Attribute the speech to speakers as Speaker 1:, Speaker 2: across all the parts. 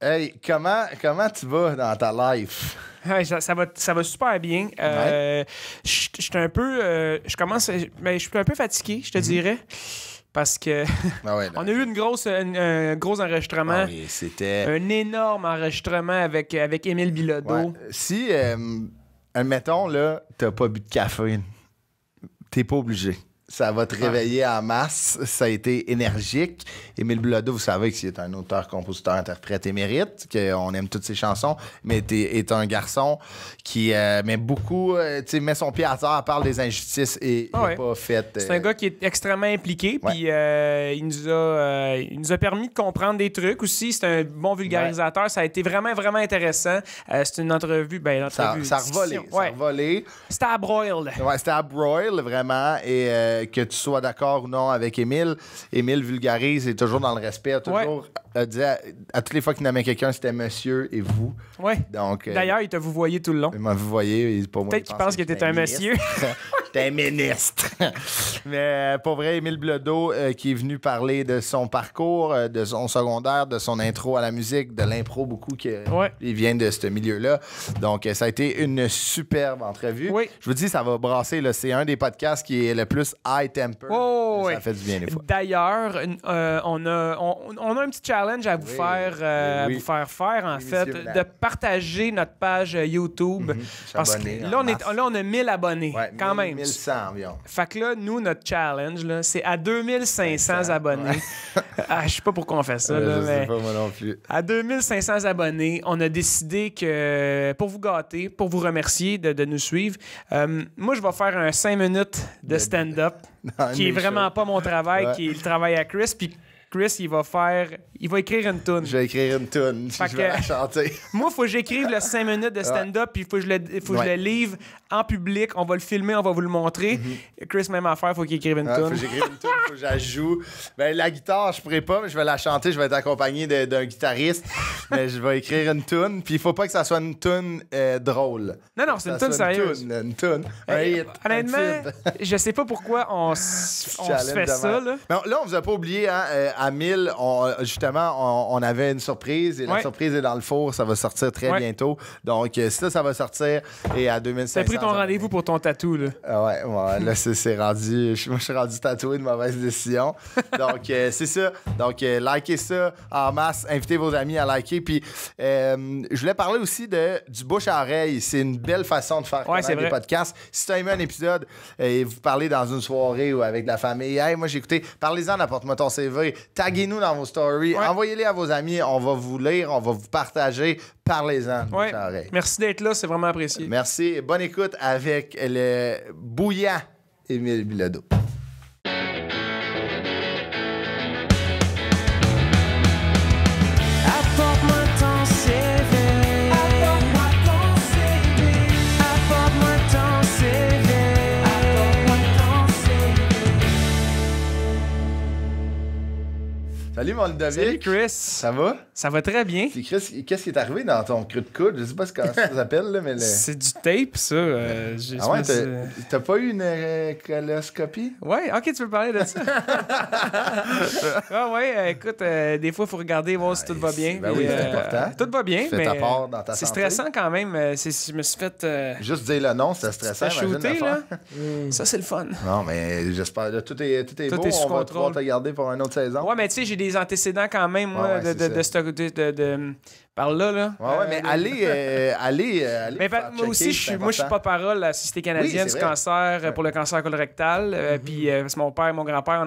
Speaker 1: Hey, comment tu vas dans ta life?
Speaker 2: Ouais, ça va super bien. Je suis un peu... je suis un peu fatigué, je te dirais. Parce que on a eu un gros enregistrement.
Speaker 1: Oui, c'était...
Speaker 2: Un énorme enregistrement avec Émile Bilodeau.
Speaker 1: Ouais. Si, admettons, là, t'as pas bu de café, t'es pas obligé. Ça va te réveiller en masse. Ça a été énergique. Émile Bilodeau, vous savez que c'est un auteur, compositeur, interprète émérite, qu'on aime toutes ses chansons, mais est un garçon qui met beaucoup, met son pied à terre, parle des injustices et il n'a pas fait...
Speaker 2: C'est un gars qui est extrêmement impliqué, puis il nous a permis de comprendre des trucs aussi. C'est un bon vulgarisateur. Ça a été vraiment, vraiment intéressant. C'est une entrevue...
Speaker 1: Ça a revolé.
Speaker 2: C'était à broil.
Speaker 1: Ouais, c'était à broil, vraiment, et... que tu sois d'accord ou non avec Émile. Émile vulgarise et toujours dans le respect. Toujours dit à toutes les fois qu'il nommait quelqu'un, c'était monsieur et vous.
Speaker 2: Ouais.
Speaker 1: Donc,
Speaker 2: d'ailleurs, il t'a vous voyez tout le long.
Speaker 1: Vous voyez, pour moi.
Speaker 2: Peut-être qu'il pense que t'es un monsieur.
Speaker 1: T'es un ministre. Mais pour vrai, Émile Bilodeau qui est venu parler de son parcours, de son secondaire, de son intro à la musique, de l'impro beaucoup. Il vient de ce milieu-là. Donc, ça a été une superbe entrevue.
Speaker 2: Oui.
Speaker 1: Je vous dis, ça va brasser. Là. C'est un des podcasts qui est le plus high temper. Ça fait du bien des fois.
Speaker 2: D'ailleurs, on a un petit challenge à vous faire vous faire en fait, de partager notre page YouTube. Parce que là, on a 1000 abonnés quand même.
Speaker 1: 1100 environ.
Speaker 2: Fait que là, nous, notre challenge, là, c'est à 2500 abonnés. Je sais pas pourquoi on fait ça. Là,
Speaker 1: je sais pas moi non plus.
Speaker 2: À 2500 abonnés, on a décidé que pour vous gâter, pour vous remercier de nous suivre, moi, je vais faire un 5 minutes de stand-up qui est vraiment pas mon travail, qui est le travail à Chris. Puis Chris, il va écrire une toune.
Speaker 1: Je vais écrire une toune. Je vais la chanter.
Speaker 2: Moi, il faut que j'écrive le 5 minutes de stand-up, puis il faut que je le livre en public. On va le filmer, on va vous le montrer. Chris, même affaire, il faut qu'il écrive une toune.
Speaker 1: Faut que j'écrive une toune, faut que j'en joue. La guitare, je pourrais pas, mais je vais la chanter. Je vais être accompagné d'un guitariste. Mais je vais écrire une toune. Puis il faut pas que ça soit une toune drôle.
Speaker 2: Non, c'est une toune sérieuse.
Speaker 1: Une toune.
Speaker 2: Honnêtement, je sais pas pourquoi on se fait ça. Là,
Speaker 1: on vous a pas oublié, hein, à 1000, on avait une surprise. Et la surprise est dans le four. Ça va sortir très bientôt. Donc, ça va sortir. Et à 2500...
Speaker 2: T'as pris ton rendez-vous pour ton tatou, là.
Speaker 1: Là, c'est rendu... Moi, je suis rendu tatoué, de mauvaise décision. Donc, c'est ça. Donc, likez ça en masse. Invitez vos amis à liker. Puis, je voulais parler aussi du bouche à oreille. C'est une belle façon de faire connaître des podcasts. Si tu as aimé un épisode et vous parlez dans une soirée ou avec la famille, hey, moi, j'ai écouté, parlez-en, apporte-moi ton CV. Taguez-nous dans vos stories. Envoyez-les à vos amis. On va vous lire. On va vous partager. Parlez-en. Bouche à oreille.
Speaker 2: Merci d'être là. C'est vraiment apprécié.
Speaker 1: Merci. Bonne écoute avec le bouillant Émile Bilodeau. Salut, mon Ludovic.
Speaker 2: Salut, Chris.
Speaker 1: Ça va?
Speaker 2: Ça va très bien.
Speaker 1: C'est Chris, qu'est-ce qui est arrivé dans ton creux de coude? Je sais pas comment ça s'appelle, là, mais...
Speaker 2: C'est du tape, ça.
Speaker 1: T'as pas eu une coloscopie?
Speaker 2: Ouais, OK, tu veux parler de ça? Écoute, des fois, il faut regarder, voir si tout va bien.
Speaker 1: Oui, c'est important.
Speaker 2: Tout va bien,
Speaker 1: mais ta part dans ta
Speaker 2: c'est
Speaker 1: santé.
Speaker 2: stressant quand même. Je me suis fait...
Speaker 1: Juste dire le nom, c'est stressant.
Speaker 2: Shooter, là. Ça, c'est le fun.
Speaker 1: Non, mais j'espère. Là, tout est beau.
Speaker 2: Tout est sous
Speaker 1: on va pouvoir
Speaker 2: contrôle.
Speaker 1: te garder pour une autre saison.
Speaker 2: Ouais, mais tu sais, j'ai des antécédents quand même, moi, par là.
Speaker 1: Mais allez.
Speaker 2: Mais moi aussi, je suis pas parole à la Société canadienne du cancer pour le cancer colorectal. Puis mon père et mon grand-père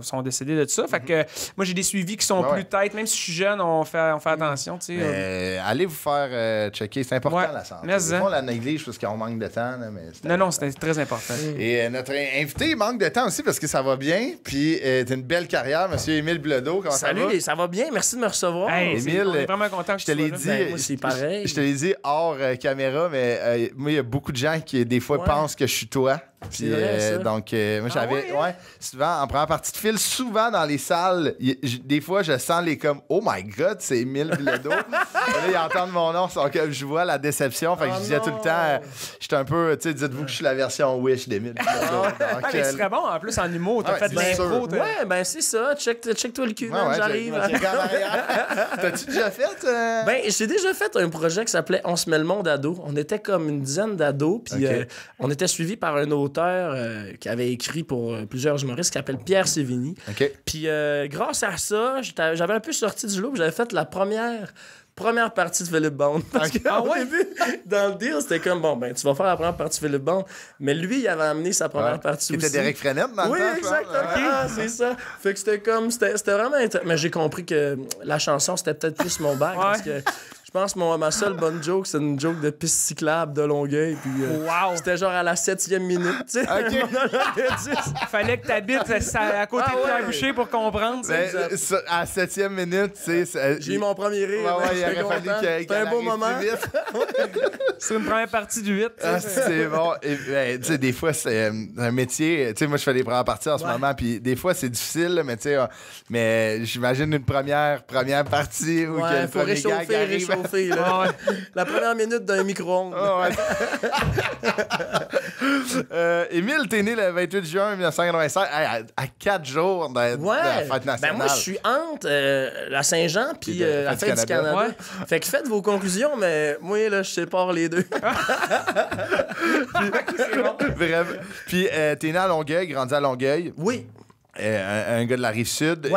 Speaker 2: sont décédés de ça. Fait que moi, j'ai des suivis qui sont plus têtes. Même si je suis jeune, on fait attention.
Speaker 1: Allez vous faire checker. C'est important, la santé.
Speaker 2: Mais
Speaker 1: on la néglige parce qu'on manque de temps. Là, mais
Speaker 2: non, c'est très important.
Speaker 1: Et notre invité manque de temps aussi parce que ça va bien. Puis t'as une belle carrière, M. Émile Bilodeau. Comment ça va?
Speaker 3: Salut, ça va bien. Merci de me recevoir.
Speaker 1: Émile,
Speaker 2: on est vraiment content que
Speaker 1: je te l'ai dit.
Speaker 3: Moi, c'est pareil.
Speaker 1: Je te l'ai dit hors caméra, mais moi, il y a beaucoup de gens qui, des fois, pensent que je suis toi. Puis, donc, moi, j'avais, souvent, en première partie de fil, souvent dans les salles, des fois, je sens les comme, oh my God, c'est Émile Bilodeau. Là, ils entendent mon nom, je vois la déception. Fait que je disais tout le temps, j'étais un peu, tu sais, dites-vous que je suis la version Wish d'Émile Bilodeau.
Speaker 2: Mais ce serait bon, en plus, en humour, t'as fait de l'impro.
Speaker 3: Ouais, ben c'est ça, check-toi le cul, j'arrive.
Speaker 1: T'as-tu déjà fait?
Speaker 3: Ben, j'ai déjà fait un projet qui s'appelait On se met le monde à dos. On était comme une dizaine d'ados, puis on était suivis par un auteur qui avait écrit pour plusieurs humoristes qui s'appelle Pierre Sévigny. Puis grâce à ça, j'avais un peu sorti du lot, puis j'avais fait la première partie de Philippe Bond. Parce qu'au début, dans le deal, c'était comme, bon, ben, tu vas faire la première partie de Philippe Bond. Mais lui, il avait amené sa première partie aussi.
Speaker 1: C'était Derek Frenette dans le temps.
Speaker 3: Oui, exactement. C'est ça. Fait que c'était vraiment... Mais j'ai compris que la chanson, c'était peut-être plus mon bac. Parce que je pense que ma seule bonne joke, c'est une joke de piste cyclable de Longueuil. Puis c'était genre à la 7e minute. Tu sais,
Speaker 2: fallait que t'habites à côté de Pierre Boucher pour comprendre.
Speaker 1: À la 7e minute, tu sais...
Speaker 3: J'ai eu mon premier rire.
Speaker 1: Il aurait fallu
Speaker 3: c'était un beau moment.
Speaker 2: C'est une première partie du 8.
Speaker 1: C'est bon. Tu sais, des fois, c'est un métier... Tu sais, moi, je fais des premières parties en ce moment, puis des fois, c'est difficile, mais tu sais... Mais j'imagine une première partie où il
Speaker 3: faut réchauffer. Là. La première minute d'un micro-ondes.
Speaker 1: Émile, t'es né le 28 juin 1985 à 4 jours de la fête nationale.
Speaker 3: Ben moi, je suis entre la Saint-Jean puis la fête du Canada. Fait que faites vos conclusions, mais moi, là, je sépare les deux.
Speaker 1: Bref. Puis t'es né à Longueuil, grandi à Longueuil.
Speaker 3: Oui.
Speaker 1: Un gars de la Rive-Sud.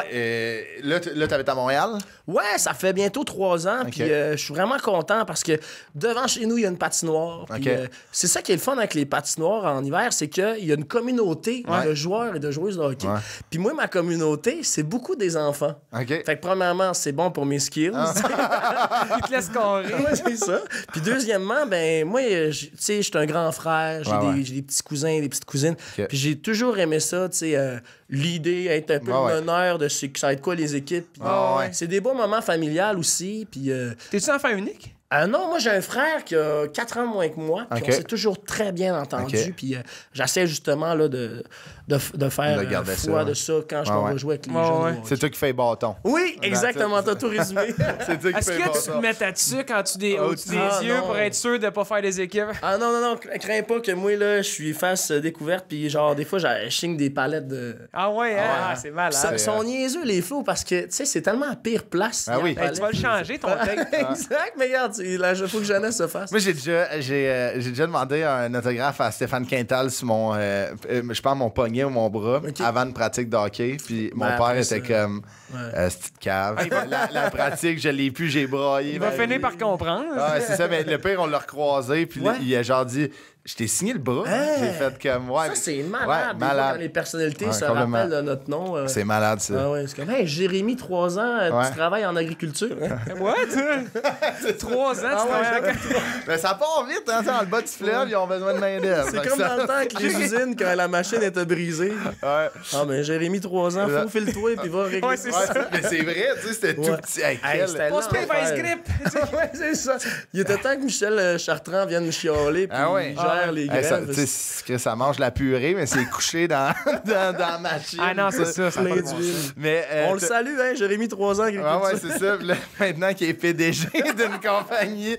Speaker 1: Là, t'habites à Montréal?
Speaker 3: Ouais, ça fait bientôt 3 ans. Puis je suis vraiment content parce que devant chez nous, il y a une patinoire. Puis, c'est ça qui est le fun avec les patinoires en hiver, c'est qu'il y a une communauté de joueurs et de joueuses de hockey. Puis moi, ma communauté, c'est beaucoup des enfants. Fait que premièrement, c'est bon pour mes skills.
Speaker 2: Ils te laissent carrer.
Speaker 3: C'est ça. Puis deuxièmement, ben moi, tu sais, je suis un grand frère. J'ai des petits cousins, des petites cousines. Puis j'ai toujours aimé ça, tu sais... l'idée, être un peu le meneur de ce que ça va être quoi les équipes. C'est des beaux moments familiales aussi. Puis,
Speaker 2: t'es-tu enfant unique?
Speaker 3: Non, moi, j'ai un frère qui a 4 ans moins que moi. Puis on s'est toujours très bien entendu. Puis j'essaie justement là, de faire foi de ça quand je vais jouer avec les jeunes.
Speaker 1: C'est toi qui fais bâton.
Speaker 3: Oui, exactement. T'as tout résumé.
Speaker 1: C'est toi qui
Speaker 2: Est-ce que tu te mets ta-dessus quand tu au-dessus des yeux pour être sûr de pas faire des équipes?
Speaker 3: Ah non, crains pas que moi, là, je suis face découverte. Puis genre, des fois, je chigne des palettes de...
Speaker 2: C'est malade.
Speaker 3: Ils sont niaiseux, les flots, parce que, tu sais, c'est tellement la pire place.
Speaker 2: Tu vas le changer, ton texte.
Speaker 3: Exact, mais regarde, il faut que Jeannette se fasse.
Speaker 1: Moi, j'ai déjà demandé un autographe à Stéphane Quintal sur mon, je pense, mon poignet ou mon bras avant une pratique de hockey. Puis mon père était comme, petite cave. La pratique, je l'ai plus, j'ai braillé.
Speaker 2: Il va finir par comprendre.
Speaker 1: C'est ça, mais le pire, on l'a recroisé. Puis il a genre dit... Je t'ai signé le bras. J'ai fait comme...
Speaker 3: ça, c'est malade. Quand les personnalités se rappellent de notre nom.
Speaker 1: C'est malade, ça.
Speaker 3: C'est comme, hey, Jérémy, 3 ans, tu travailles en agriculture.
Speaker 2: What? 3 ans, tu travailles
Speaker 1: Mais ça part vite, hein, dans le bas du fleuve, ils ont besoin de main-d'œuvre.
Speaker 3: C'est comme dans le temps avec les usines, quand la machine était brisée. Ah, mais Jérémy, 3 ans, faufile-toi et puis va régler ça.
Speaker 1: Mais c'est vrai, tu sais, c'était tout petit.
Speaker 2: On se fait vice grip.
Speaker 3: C'est ça. Il était temps que Michel Chartrand vienne me chialer puis les grèves.
Speaker 1: Ça mange la purée, mais c'est couché dans la machine.
Speaker 2: Ah non, c'est ça.
Speaker 3: Plein d'huile. On le salue, hein, Jérémy, 3 ans.
Speaker 1: Ouais, c'est ça. Là, maintenant qu'il est PDG d'une compagnie.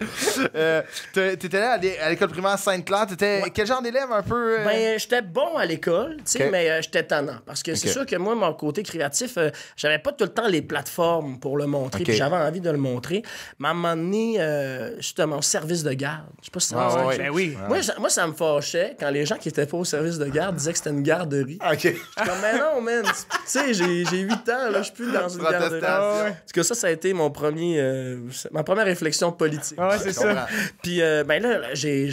Speaker 1: T'étais là à l'école primaire Sainte-Claire. T'étais quel genre d'élève un peu?
Speaker 3: Ben, j'étais bon à l'école, tu sais, mais j'étais tannant. Parce que c'est sûr que moi, mon côté créatif, j'avais pas tout le temps les plateformes pour le montrer. Puis j'avais envie de le montrer. Mais à un moment donné, justement, au service de garde. Je sais pas si ça va.
Speaker 2: Ben oui.
Speaker 3: Moi, ça me fâchait quand les gens qui étaient pas au service de garde disaient que c'était une garderie.
Speaker 1: OK.
Speaker 3: Je suis comme, mais non, man. Tu sais, j'ai 8 ans, là, je suis plus dans une garderie. En tout cas, ça a été ma première réflexion politique.
Speaker 2: Ouais, c'est ça.
Speaker 3: Puis, ben là, j'ai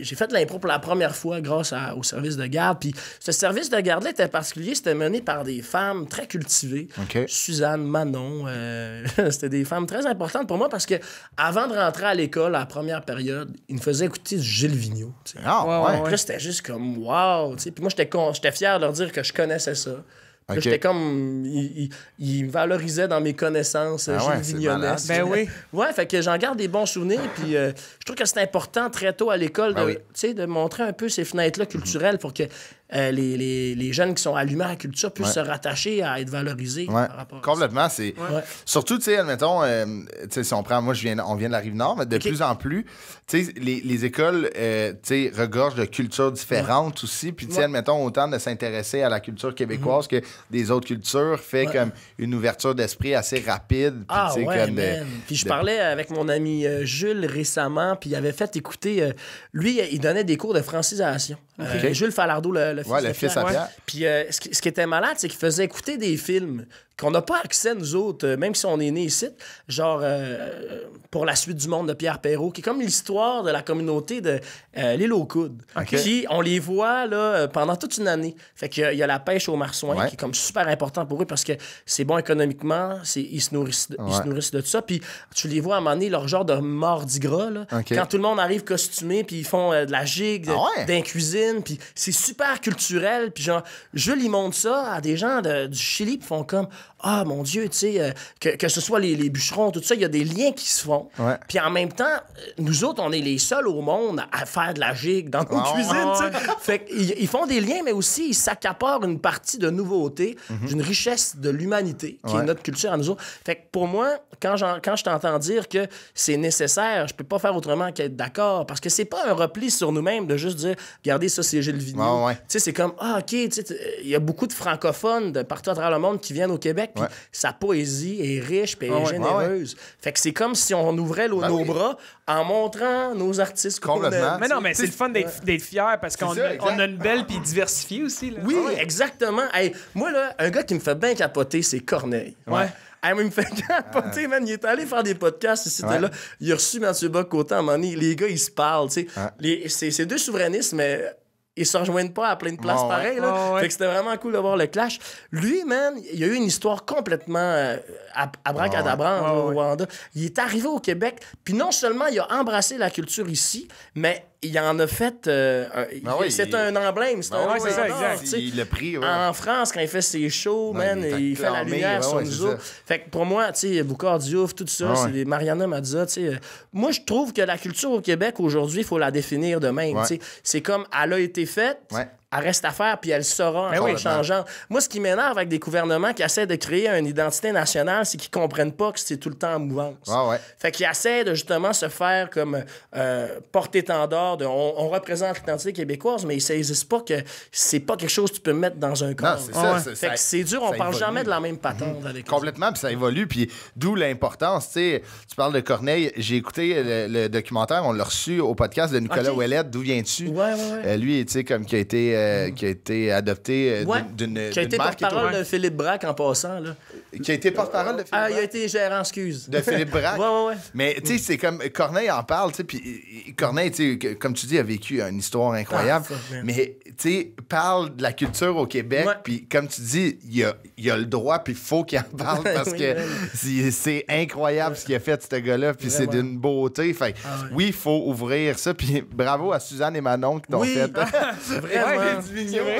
Speaker 3: fait de l'impro pour la première fois grâce au service de garde. Puis, ce service de garde-là était particulier. C'était mené par des femmes très cultivées. Suzanne, Manon. C'était des femmes très importantes pour moi parce que avant de rentrer à l'école, à la première période, ils me faisaient écouter du Gilles Vigneault. Puis là, c'était juste comme wow. Puis moi, j'étais fier de leur dire que je connaissais ça. Là, j'étais comme... Il me valorisait dans mes connaissances Gilles Vignonnet.
Speaker 2: Ben oui.
Speaker 3: Ouais, fait que j'en garde des bons souvenirs. Puis je trouve que c'est important très tôt à l'école de montrer un peu ces fenêtres-là culturelles pour que les jeunes qui sont allumés à la culture puissent se rattacher à être valorisés. Par rapport
Speaker 1: complètement. C'est... Surtout, tu sais, admettons, si on prend... Moi, on vient de la Rive-Nord, mais de plus en plus, tu sais, les écoles, tu sais, regorgent de cultures différentes aussi. Puis, tu sais, admettons, autant de s'intéresser à la culture québécoise que des autres cultures fait comme une ouverture d'esprit assez rapide. Puis,
Speaker 3: puis je parlais avec mon ami Jules récemment, puis il avait fait écouter... lui, il donnait des cours de francisation. Jules Falardeau, le fils de Pierre. Puis ce qui était malade, c'est qu'il faisait écouter des films qu'on n'a pas accès, nous autres, même si on est nés ici, genre Pour la suite du monde de Pierre Perrault, qui est comme l'histoire de la communauté de l'île aux Coudes. Puis on les voit là, pendant toute une année. Fait qu'il y a la pêche aux marsouins, qui est comme super important pour eux parce que c'est bon économiquement, ils se nourrissent de tout ça. Puis tu les vois à un moment donné, leur genre de mardi gras, là, quand tout le monde arrive costumé, puis ils font de la gigue, d'un cuisine, puis c'est super culturel. Puis genre, Jules, il montre ça à des gens du Chili, puis font comme... Ah, mon Dieu, tu sais, que ce soit les bûcherons, tout ça, il y a des liens qui se font. Puis en même temps, nous autres, on est les seuls au monde à faire de la gigue dans nos cuisines, tu sais. Fait qu'ils font des liens, mais aussi, ils s'accaparent une partie de nouveauté, d'une richesse de l'humanité, qui est notre culture à nous autres. Fait que pour moi, quand je t'entends dire que c'est nécessaire, je peux pas faire autrement qu'être d'accord, parce que c'est pas un repli sur nous-mêmes de juste dire, regardez, ça, c'est Gilles Vigneault. Tu sais, c'est comme, OK, tu sais, il y a beaucoup de francophones de partout à travers le monde qui viennent au Québec. Puis sa poésie est riche et généreuse. Fait que c'est comme si on ouvrait nos bras en montrant nos artistes.
Speaker 1: Complètement.
Speaker 2: Mais non, mais c'est le fun d'être fier parce qu'on a une belle puis diversifiée aussi. Là.
Speaker 3: Oui, exactement. Hey, moi, là, un gars qui me fait bien capoter, c'est Corneille. Hey, il me fait capoter, man. Il est allé faire des podcasts ici, là. Il a reçu Mathieu Bock-Côté à un moment donné. Les gars, ils se parlent, tu sais. C'est deux souverainistes, mais... ils se rejoignent pas à plein de places pareilles. Fait que c'était vraiment cool de voir le clash. Lui, man, il a eu une histoire complètement abracadabra au Rwanda. Il est arrivé au Québec, puis non seulement il a embrassé la culture ici, mais il en a fait... c'est un emblème. C'est
Speaker 2: ça, exact.
Speaker 1: Il l'a pris,
Speaker 3: En France, quand il fait ses shows, man, il fait la lumière sur nous autres. Fait que pour moi, tu sais, Boucard Diouf, tout ça, c'est des Mariana Mazza, tu sais. Moi, je trouve que la culture au Québec, aujourd'hui, il faut la définir de même, tu sais. C'est comme, elle a été faite... elle reste à faire, puis elle sera en changeant. Moi, ce qui m'énerve avec des gouvernements qui essaient de créer une identité nationale, c'est qu'ils comprennent pas que c'est tout le temps en mouvance. Fait qu'ils essaient de justement se faire comme porte-étendard de on représente l'identité québécoise, mais ils saisissent pas que c'est pas quelque chose que tu peux mettre dans un corps.
Speaker 1: Non, c'est ça.
Speaker 3: Fait que c'est dur, on parle jamais de la même patente avec
Speaker 1: complètement, puis ça évolue, puis d'où l'importance. Tu sais, tu parles de Corneille, j'ai écouté le documentaire, on l'a reçu au podcast de Nicolas Ouellette, D'où viens-tu? Lui, tu sais, comme qui a été adopté d'une
Speaker 3: qui a été porte-parole de Philippe Braque en passant. Là.
Speaker 1: Qui a été porte-parole de Philippe Braque?
Speaker 3: Il a été gérant, excuse.
Speaker 1: De Philippe Braque? Mais tu sais, c'est comme Corneille en parle, tu sais, puis Corneille, tu sais, comme tu dis, a vécu une histoire incroyable, mais tu sais, parle de la culture au Québec, puis comme tu dis, il a le droit, puis il faut qu'il en parle parce que c'est incroyable ce qu'il a fait, ce gars-là, puis c'est d'une beauté. Fait oui, il faut ouvrir ça, puis bravo à Suzanne et Manon qui t'ont fait.
Speaker 3: Vraiment.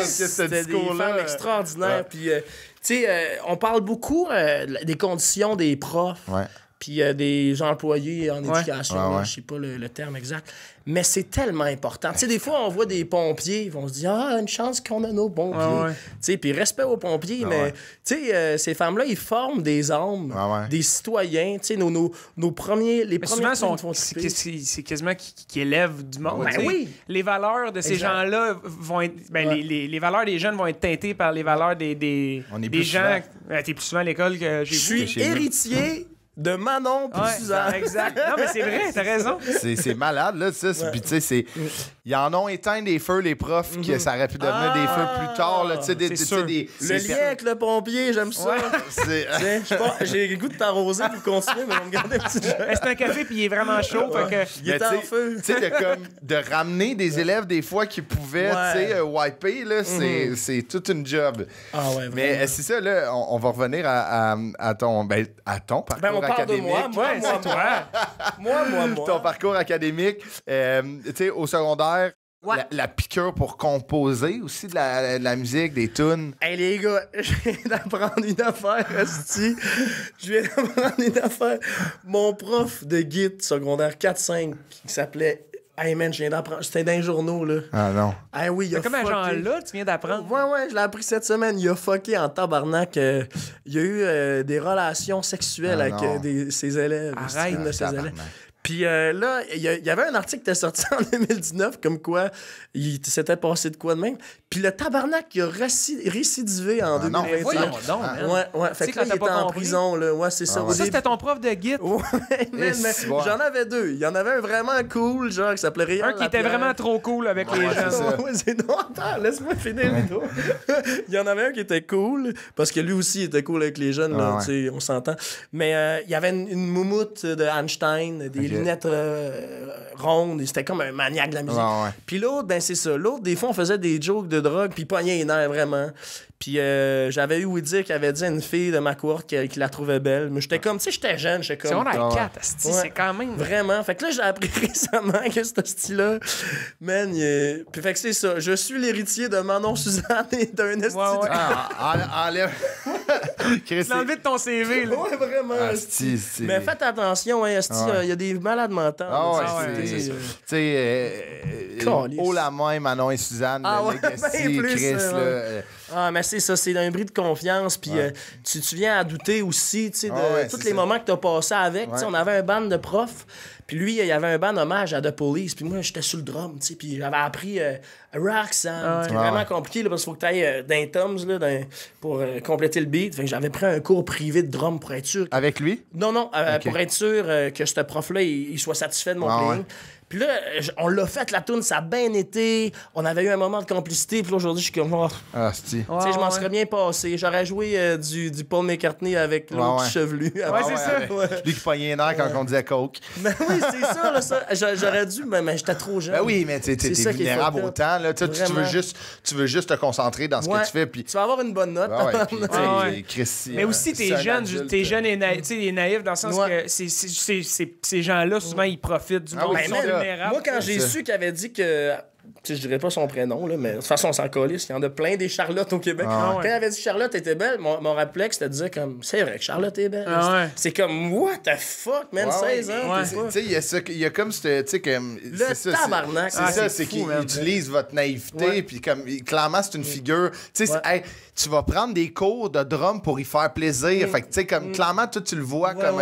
Speaker 3: C'était des femmes extraordinaires. Puis, tu sais, on parle beaucoup des conditions des profs. Puis des employés en éducation. Je sais pas le terme exact. Mais c'est tellement important. Tu sais, des fois, on voit des pompiers, ils vont se dire « Ah, une chance qu'on a nos pompiers. Tu sais, puis respect aux pompiers, mais tu sais, ces femmes-là, ils forment des hommes, des citoyens. Tu sais, nos premiers... Les premiers
Speaker 2: c'est quasiment qui élèvent du monde. Les valeurs de ces gens-là vont être... les valeurs des jeunes vont être teintées par les valeurs des gens... T'es plus souvent à l'école que j'ai vu.
Speaker 3: Je suis héritier... de Manon puis Suzanne.
Speaker 2: Exact. Non, mais c'est vrai, t'as raison.
Speaker 1: C'est malade, là, ça. Puis, tu sais, ils en ont éteint des feux, les profs, que ça aurait pu devenir des feux plus tard, là. Tu sais,
Speaker 3: le lien avec le pompier, j'aime ça. J'ai le goût de t'arroser pour continuer, mais on me garder un petit jeu.
Speaker 2: C'est un café, puis il est vraiment chaud.
Speaker 3: Il est en feu.
Speaker 1: Tu sais, de ramener des élèves, des fois, qui pouvaient, tu sais, wiper, là, c'est toute une job. Mais c'est ça, là, on va revenir à ton parcours académique.
Speaker 3: Moi.
Speaker 1: Ton parcours académique, tu sais, au secondaire, la piqûre pour composer aussi de la musique, des tunes.
Speaker 3: Hey les gars, je viens d'apprendre une affaire, hostie. Mon prof de guide secondaire 4-5 qui s'appelait... Hey man, je viens d'apprendre. C'était dans les journaux, là.
Speaker 1: Ah non.
Speaker 3: Ah oui, il a
Speaker 2: comme un genre là, tu viens d'apprendre.
Speaker 3: Ouais, je l'ai appris cette semaine. Il a fucké en tabarnak. Il y a eu des relations sexuelles avec ses élèves.
Speaker 2: Arrête.
Speaker 3: Une de ses élèves. Puis là, il y avait un article qui était sorti en 2019 comme quoi il s'était passé de quoi de même. Puis le tabarnak, il a récidivé en 2021.
Speaker 2: Voyons donc,
Speaker 3: Ouais. Fait que là, il était en prison, là. Ouais, c'est ça.
Speaker 2: Ça, c'était ton prof de guide?
Speaker 3: Ouais, mais j'en avais deux. Il y en avait un vraiment cool, genre, qui s'appelait Réal.
Speaker 2: Un qui était vraiment trop cool avec les gens.
Speaker 3: Ouais, non, attends, laisse-moi finir, Ludo. Il y en avait un qui était cool, parce que lui aussi, il était cool avec les jeunes, là, tu sais, on s'entend. Mais il y avait une moumoute de Einstein, des lunettes rondes, c'était comme un maniaque de la musique. Puis l'autre, ben c'est ça. L'autre, des fois, on faisait des jokes de drogue, puis il pognait les nerfs, vraiment. Puis j'avais eu ouï dire qu'il avait dit à une fille de ma cohorte qu'il la trouvait belle. Mais j'étais comme, tu sais, j'étais jeune, j'étais comme...
Speaker 2: C'est on a 4, c'est quand même...
Speaker 3: Vraiment. Fait que là, j'ai appris récemment que ce style-là, man, puis fait que c'est ça. Je suis l'héritier de Manon Suzanne et d'un esti...
Speaker 1: Enlève...
Speaker 2: Tu l'as enlevé de ton CV, là.
Speaker 3: Ouais, vraiment. Mais faites attention, hein, esti, il y a des malades mentales.
Speaker 1: Tu sais, haut la main, Manon et Suzanne, Legacy, Chris, là...
Speaker 3: Ah, mais c'est ça, c'est un bris de confiance. Puis tu viens à douter aussi, tu sais, de tous les moments que tu as passés avec. On avait un band de profs. Puis lui, il y avait un band hommage à The Police. Puis moi, j'étais sur le drum, tu sais. Puis j'avais appris Roxanne. C'est vraiment compliqué, là, parce qu'il faut que tu ailles d'un Toms là, pour compléter le beat. Fait que j'avais pris un cours privé de drum pour être sûr.
Speaker 1: Avec lui?
Speaker 3: Non, pour être sûr que ce prof-là, il soit satisfait de mon playing. Puis là, on l'a fait, la tourne, ça a bien été. On avait eu un moment de complicité. Puis là, aujourd'hui, je suis comme...
Speaker 1: je
Speaker 3: m'en serais bien passé. J'aurais joué du Paul McCartney avec l'autre chevelu.
Speaker 2: C'est ça.
Speaker 1: Lui qui pognait les nerfs quand on disait coke.
Speaker 3: Ben oui, c'est ça, là, ça. J'aurais dû, mais j'étais trop jeune.
Speaker 1: Ben oui, mais t'es vulnérable au temps. Là. Tu veux juste te concentrer dans ce que tu fais. Puis...
Speaker 3: Tu vas avoir une bonne note.
Speaker 2: Mais aussi, t'es jeune et naïf dans le sens que ces gens-là, souvent, ils profitent du monde.
Speaker 3: Moi, quand j'ai su qu'il avait dit que... Je dirais pas son prénom, là, mais de toute façon, on s'en calisse. Il y en a plein des Charlottes au Québec. Quand il avait dit Charlotte était belle, mon réflexe, c'était de dire comme, c'est vrai que Charlotte est belle. C'est comme, what the fuck, man, 16 ans.
Speaker 1: Tu sais, il y a comme ce. Tu sais, comme.
Speaker 3: Le tabarnak.
Speaker 1: C'est ça, c'est qu'il utilise votre naïveté, puis comme, clairement, c'est une figure. Tu sais, tu vas prendre des cours de drum pour y faire plaisir. Fait que, tu sais, comme, clairement, toi, tu le vois comme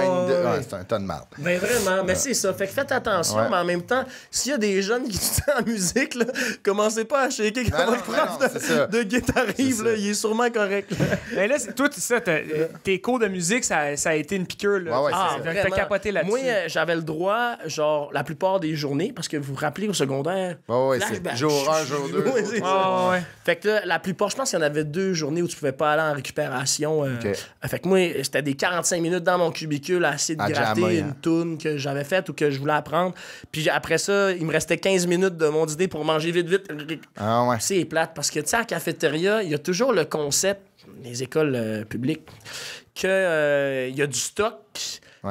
Speaker 1: c'est un ton de mal.
Speaker 3: Ben vraiment, mais c'est ça. Fait que faites attention, mais en même temps, s'il y a des jeunes qui étudient en musique, là, commencez pas à shaker quand votre prof de guitare arrive, là, il est sûrement correct.
Speaker 2: Mais là, toi, tes cours de musique, ça a été une piqûre. T'as capoté là-dessus.
Speaker 3: Moi, j'avais le droit, genre, la plupart des journées, parce que vous vous rappelez au secondaire.
Speaker 1: C'est jour 1, jour 2.
Speaker 3: Fait que là, la plupart, je pense qu'il y en avait 2 journées où tu pouvais pas aller en récupération. Fait que moi, c'était des 45 minutes dans mon cubicule à essayer de gratter une toune que j'avais faite ou que je voulais apprendre. Puis après ça, il me restait 15 minutes de mon idée pour manger vite. C'est plate parce que, tu sais, à la cafétéria, il y a toujours le concept, les écoles publiques, qu'il y a du stock,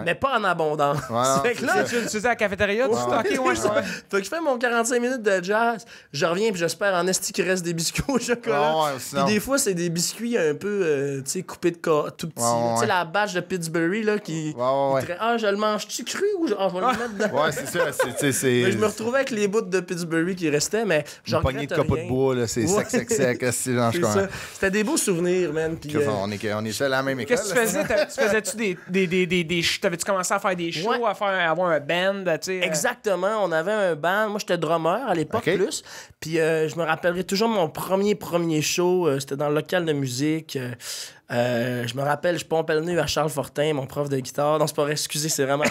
Speaker 3: mais pas en abondance.
Speaker 2: Fait que là, tu faisais à la cafétéria, tu stockais,
Speaker 3: Fait que je fais mon 45 minutes de jazz, je reviens puis j'espère en esti qu'il reste des biscuits au chocolat. Puis des fois, c'est des biscuits un peu, tu sais, coupés de tout petit. Tu sais, la bâche de Pittsburgh, là, qui... je le mange-tu cru ou je vais le mettre dedans? C'est ça, c'est... Je me retrouvais avec les bouts de Pittsburgh qui restaient, mais je regrette rien. Une poignée de copeaux de bois, là, c'est sec, c'est ça. C'était des beaux souvenirs, man.
Speaker 1: On était à la même école.
Speaker 2: Qu'est-ce que tu faisais? Tu faisais-tu des t'avais-tu commencé à faire des shows, à avoir un band, tu sais?
Speaker 3: Exactement, on avait un band. Moi, j'étais drummer à l'époque, plus. Puis je me rappellerai toujours mon premier show. C'était dans le local de musique. Je me rappelle, je pompais le nez à Charles Fortin, mon prof de guitare. Non, c'est pas vrai, excusez, c'est vraiment...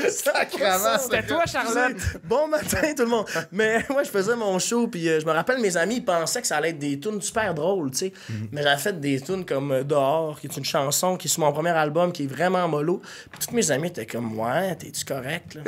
Speaker 2: C'était toi, Charlotte.
Speaker 3: Bon matin, tout le monde. Mais moi, je faisais mon show, puis je me rappelle, mes amis, ils pensaient que ça allait être des tunes super drôles, tu sais. Mais j'avais fait des tunes comme Dehors, qui est une chanson qui est sur mon premier album, qui est vraiment mollo. Puis tous mes amis étaient comme, ouais, t'es-tu correct, là?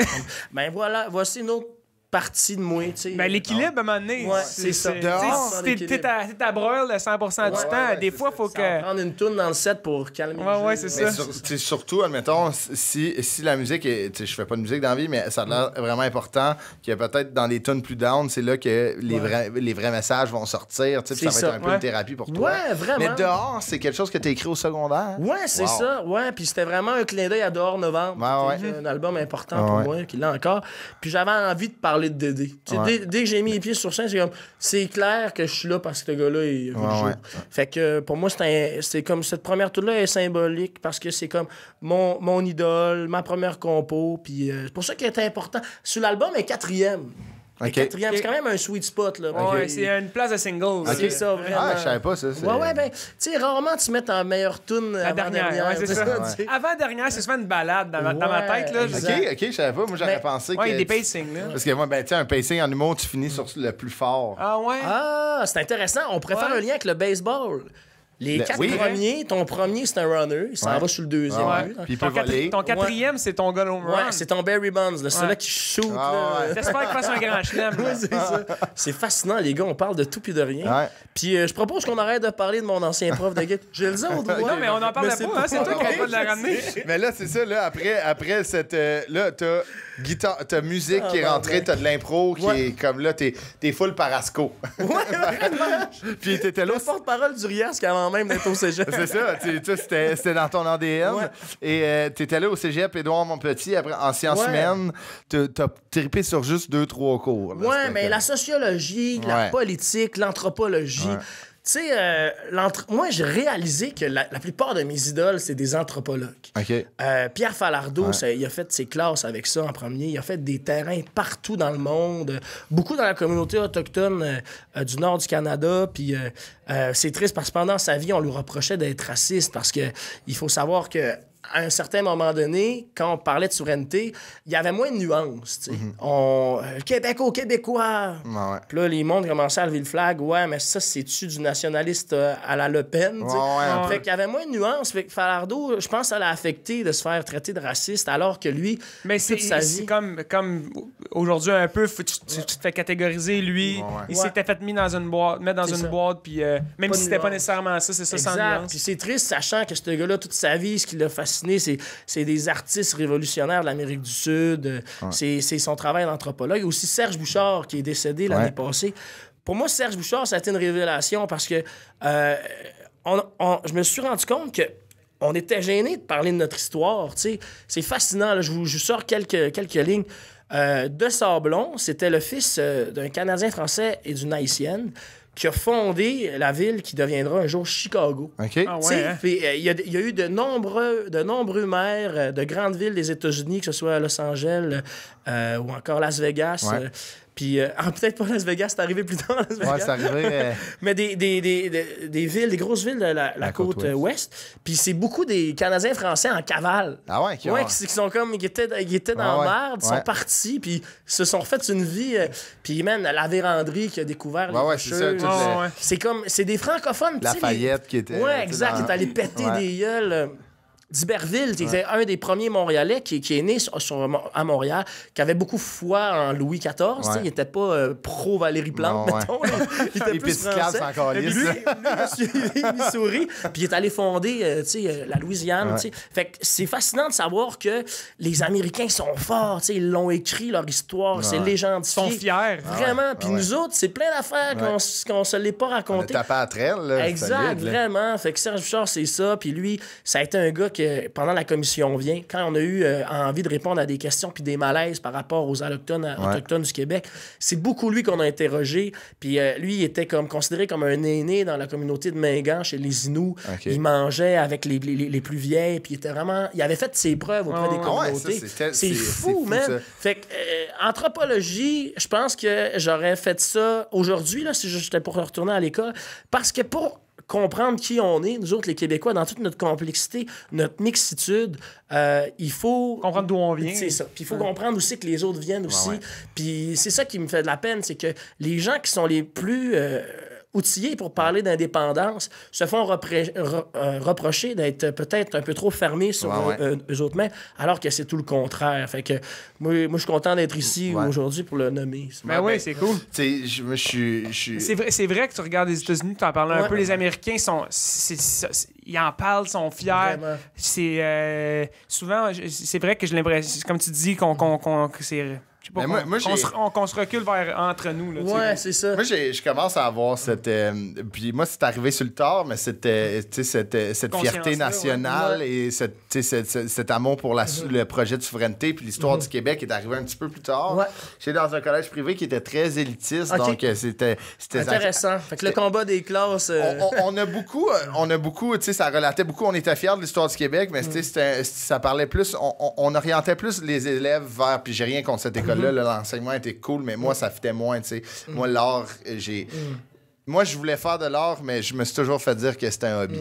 Speaker 3: Ben voilà, voici une autre partie de moi, tu sais.
Speaker 2: Ben, l'équilibre, à un moment donné.
Speaker 3: Ouais, c'est ça.
Speaker 2: T'es à broil le 100% du temps. Des fois, il faut que...
Speaker 3: prendre une toune dans le set pour calmer le jeu.
Speaker 2: Ouais, c'est ça.
Speaker 1: Surtout, admettons, si la musique est... Je fais pas de musique dans la vie, mais ça a l'air vraiment important que peut-être dans les tunes plus down, c'est là que les vrais messages vont sortir. Ça va être un peu une thérapie pour toi.
Speaker 3: Ouais, vraiment.
Speaker 1: Mais Dehors, c'est quelque chose que tu as écrit au secondaire.
Speaker 3: Ouais, c'est ça. Ouais, puis c'était vraiment un clin d'œil à Dehors Novembre. Un album important pour moi, qui l'a encore. Puis j'avais envie de parler de Dédé. Dès que j'ai mis les pieds sur scène, c'est clair que je suis là parce que ce gars-là est religieux. Fait que pour moi, c'est comme cette première tour-là est symbolique parce que c'est comme mon idole, ma première compo. Puis c'est pour ça qu'elle était important. Sur l'album, elle est 4e. Quatrième, c'est quand même un sweet spot. Là.
Speaker 2: Ouais, c'est une place de singles.
Speaker 3: C'est ça, vraiment.
Speaker 1: Ah, je savais pas ça.
Speaker 3: Ouais, ben, tu sais, rarement tu mets en meilleure tune
Speaker 2: avant-dernière. Ouais, c'est ça. Avant-dernière, c'est souvent une balade dans ma tête. Là.
Speaker 1: OK, je savais pas. Moi, j'aurais pensé que...
Speaker 2: il y a des pacings, là.
Speaker 1: Parce que moi, ben, tu sais, un pacing en humour, tu finis sur le plus fort.
Speaker 2: Ah ouais?
Speaker 3: Ah, c'est intéressant. On pourrait faire un lien avec le baseball. Les 4 premiers, ton premier, c'est un runner. Il s'en va sur le deuxième.
Speaker 1: Puis il peut voler.
Speaker 2: Ton quatrième, c'est ton goal home run.
Speaker 3: Ouais, c'est ton Barry Bonds. C'est celui-là qui shoot.
Speaker 2: T'espères qu'il fasse un grand chelem.
Speaker 3: C'est ça. C'est fascinant, les gars. On parle de tout puis de rien. Puis je propose qu'on arrête de parler de mon ancien prof de guitare. Je le dis au doigt.
Speaker 2: Non, mais on en parle pas. C'est toi qui n'arrête pas de la ramener.
Speaker 1: Mais là, c'est ça. Là, après cette... là, t'as musique qui est rentrée, t'as de l'impro qui est comme là, t'es full Parasco. Puis t'étais là...
Speaker 3: Le porte-parole du Riasque avant même d'être au cégep.
Speaker 1: C'est ça, c'était dans ton ADN. Et t'étais là au cégep Édouard Montpetit, après en sciences humaines. T'as trippé sur juste 2-3 cours.
Speaker 3: Là, mais la sociologie, la politique, l'anthropologie... Tu sais, moi, j'ai réalisé que la plupart de mes idoles, c'est des anthropologues. Pierre Falardeau, il a fait ses classes avec ça en premier. Il a fait des terrains partout dans le monde, beaucoup dans la communauté autochtone du nord du Canada. Puis c'est triste parce que pendant sa vie, on lui reprochait d'être raciste parce que il faut savoir que à un certain moment donné, quand on parlait de souveraineté, il y avait moins de nuances. Québec aux Québécois. Puis là, les mondes commençaient à lever le flag. Ouais, mais ça, c'est-tu du nationaliste à la Le Pen? Fait qu'il y avait moins de nuances. Fait que Falardeau, je pense que ça l'a affecté de se faire traiter de raciste, alors que lui,
Speaker 2: mais c'est comme aujourd'hui un peu, tu te fais catégoriser, lui. Il s'était fait mettre dans une boîte, puis même si c'était pas nécessairement ça, c'est ça sans nuance.
Speaker 3: Puis c'est triste, sachant que ce gars-là, toute sa vie, ce qui l'a fasciné, c'est des artistes révolutionnaires de l'Amérique du Sud. C'est son travail d'anthropologue. Aussi Serge Bouchard, qui est décédé l'année passée. Pour moi, Serge Bouchard, ça a été une révélation parce que je me suis rendu compte que on était gênés de parler de notre histoire. C'est fascinant. Là. Je vous sors quelques lignes. De Sablon, c'était le fils d'un Canadien français et d'une Haïtienne qui a fondé la ville qui deviendra un jour Chicago. Il y a eu de nombreux maires de grandes villes des États-Unis, que ce soit Los Angeles ou encore Las Vegas. Puis, peut-être pas Las Vegas, c'est arrivé plus tard Las Vegas.
Speaker 1: C'est arrivé...
Speaker 3: Mais des villes, des grosses villes de la côte ouest. Puis c'est beaucoup des Canadiens français en cavale. Qui sont comme... Ils étaient dans la merde, ils sont partis, puis se sont fait une vie... puis même la vérandrie qui a découvert les cheveux. C'est des francophones.
Speaker 1: Lafayette qui était...
Speaker 3: Exact, qui est allé péter des gueules... d'Iberville, qui était un des premiers Montréalais qui est né à Montréal, qui avait beaucoup foi en Louis XIV. Il n'était pas pro-Valérie Plante, mettons. Il était plus français. Lui, il a suivi Missouri, puis il est allé fonder la Louisiane. Fait que c'est fascinant de savoir que les Américains sont forts. Ils l'ont écrit, leur histoire, c'est légendifié.
Speaker 2: Ils sont fiers.
Speaker 3: Vraiment. Puis nous autres, c'est plein d'affaires qu'on se l'est pas raconté.
Speaker 1: On a tapé à traîne, là.
Speaker 3: Exact, vraiment. Fait que Serge Bouchard, c'est ça. Puis lui, ça a été un gars que pendant la commission vient, quand on a eu envie de répondre à des questions puis des malaises par rapport aux autochtones du Québec, c'est beaucoup lui qu'on a interrogé. Puis lui, il était considéré comme un aîné dans la communauté de Mingan chez les Inuits. Il mangeait avec les plus vieilles, puis il avait fait ses preuves auprès des communautés. C'est fou, man. Fait que anthropologie, je pense que j'aurais fait ça aujourd'hui, là, si j'étais pour retourner à l'école, parce que pour comprendre qui on est, nous autres, les Québécois, dans toute notre complexité, notre mixitude, il faut...
Speaker 2: comprendre d'où on vient.
Speaker 3: C'est ça. Puis il faut comprendre aussi que les autres viennent aussi. Puis c'est ça qui me fait de la peine, c'est que les gens qui sont les plus outillés pour parler d'indépendance se font reprocher d'être peut-être un peu trop fermés sur eux autres mêmes, alors que c'est tout le contraire. Fait que moi je suis content d'être ici aujourd'hui pour le nommer.
Speaker 2: Ben oui, c'est cool.
Speaker 1: C'est
Speaker 2: vrai que tu regardes les États-Unis, tu en parles un peu, les Américains ils en parlent, sont fiers. Vraiment. C'est souvent, c'est vrai que j'ai l'impression, comme tu dis, que c'est... Je sais pas, qu'on se recule entre nous. Là,
Speaker 3: c'est ça.
Speaker 1: Moi, je commence à avoir cette... puis moi, c'est arrivé sur le tard, mais cette fierté nationale et cet amour pour le projet de souveraineté puis l'histoire du Québec est arrivé un petit peu plus tard. Ouais. J'étais dans un collège privé qui était très élitiste, donc c'était
Speaker 3: intéressant. Fait que le combat des classes...
Speaker 1: On a beaucoup, tu sais, ça relatait beaucoup, on était fiers de l'histoire du Québec, mais ça parlait plus... On orientait plus les élèves vers... Puis j'ai rien contre cette école. Là, l'enseignement était cool, mais moi, ça fitait moins, tu sais. Moi, l'art, Moi, je voulais faire de l'art, mais je me suis toujours fait dire que c'était un hobby.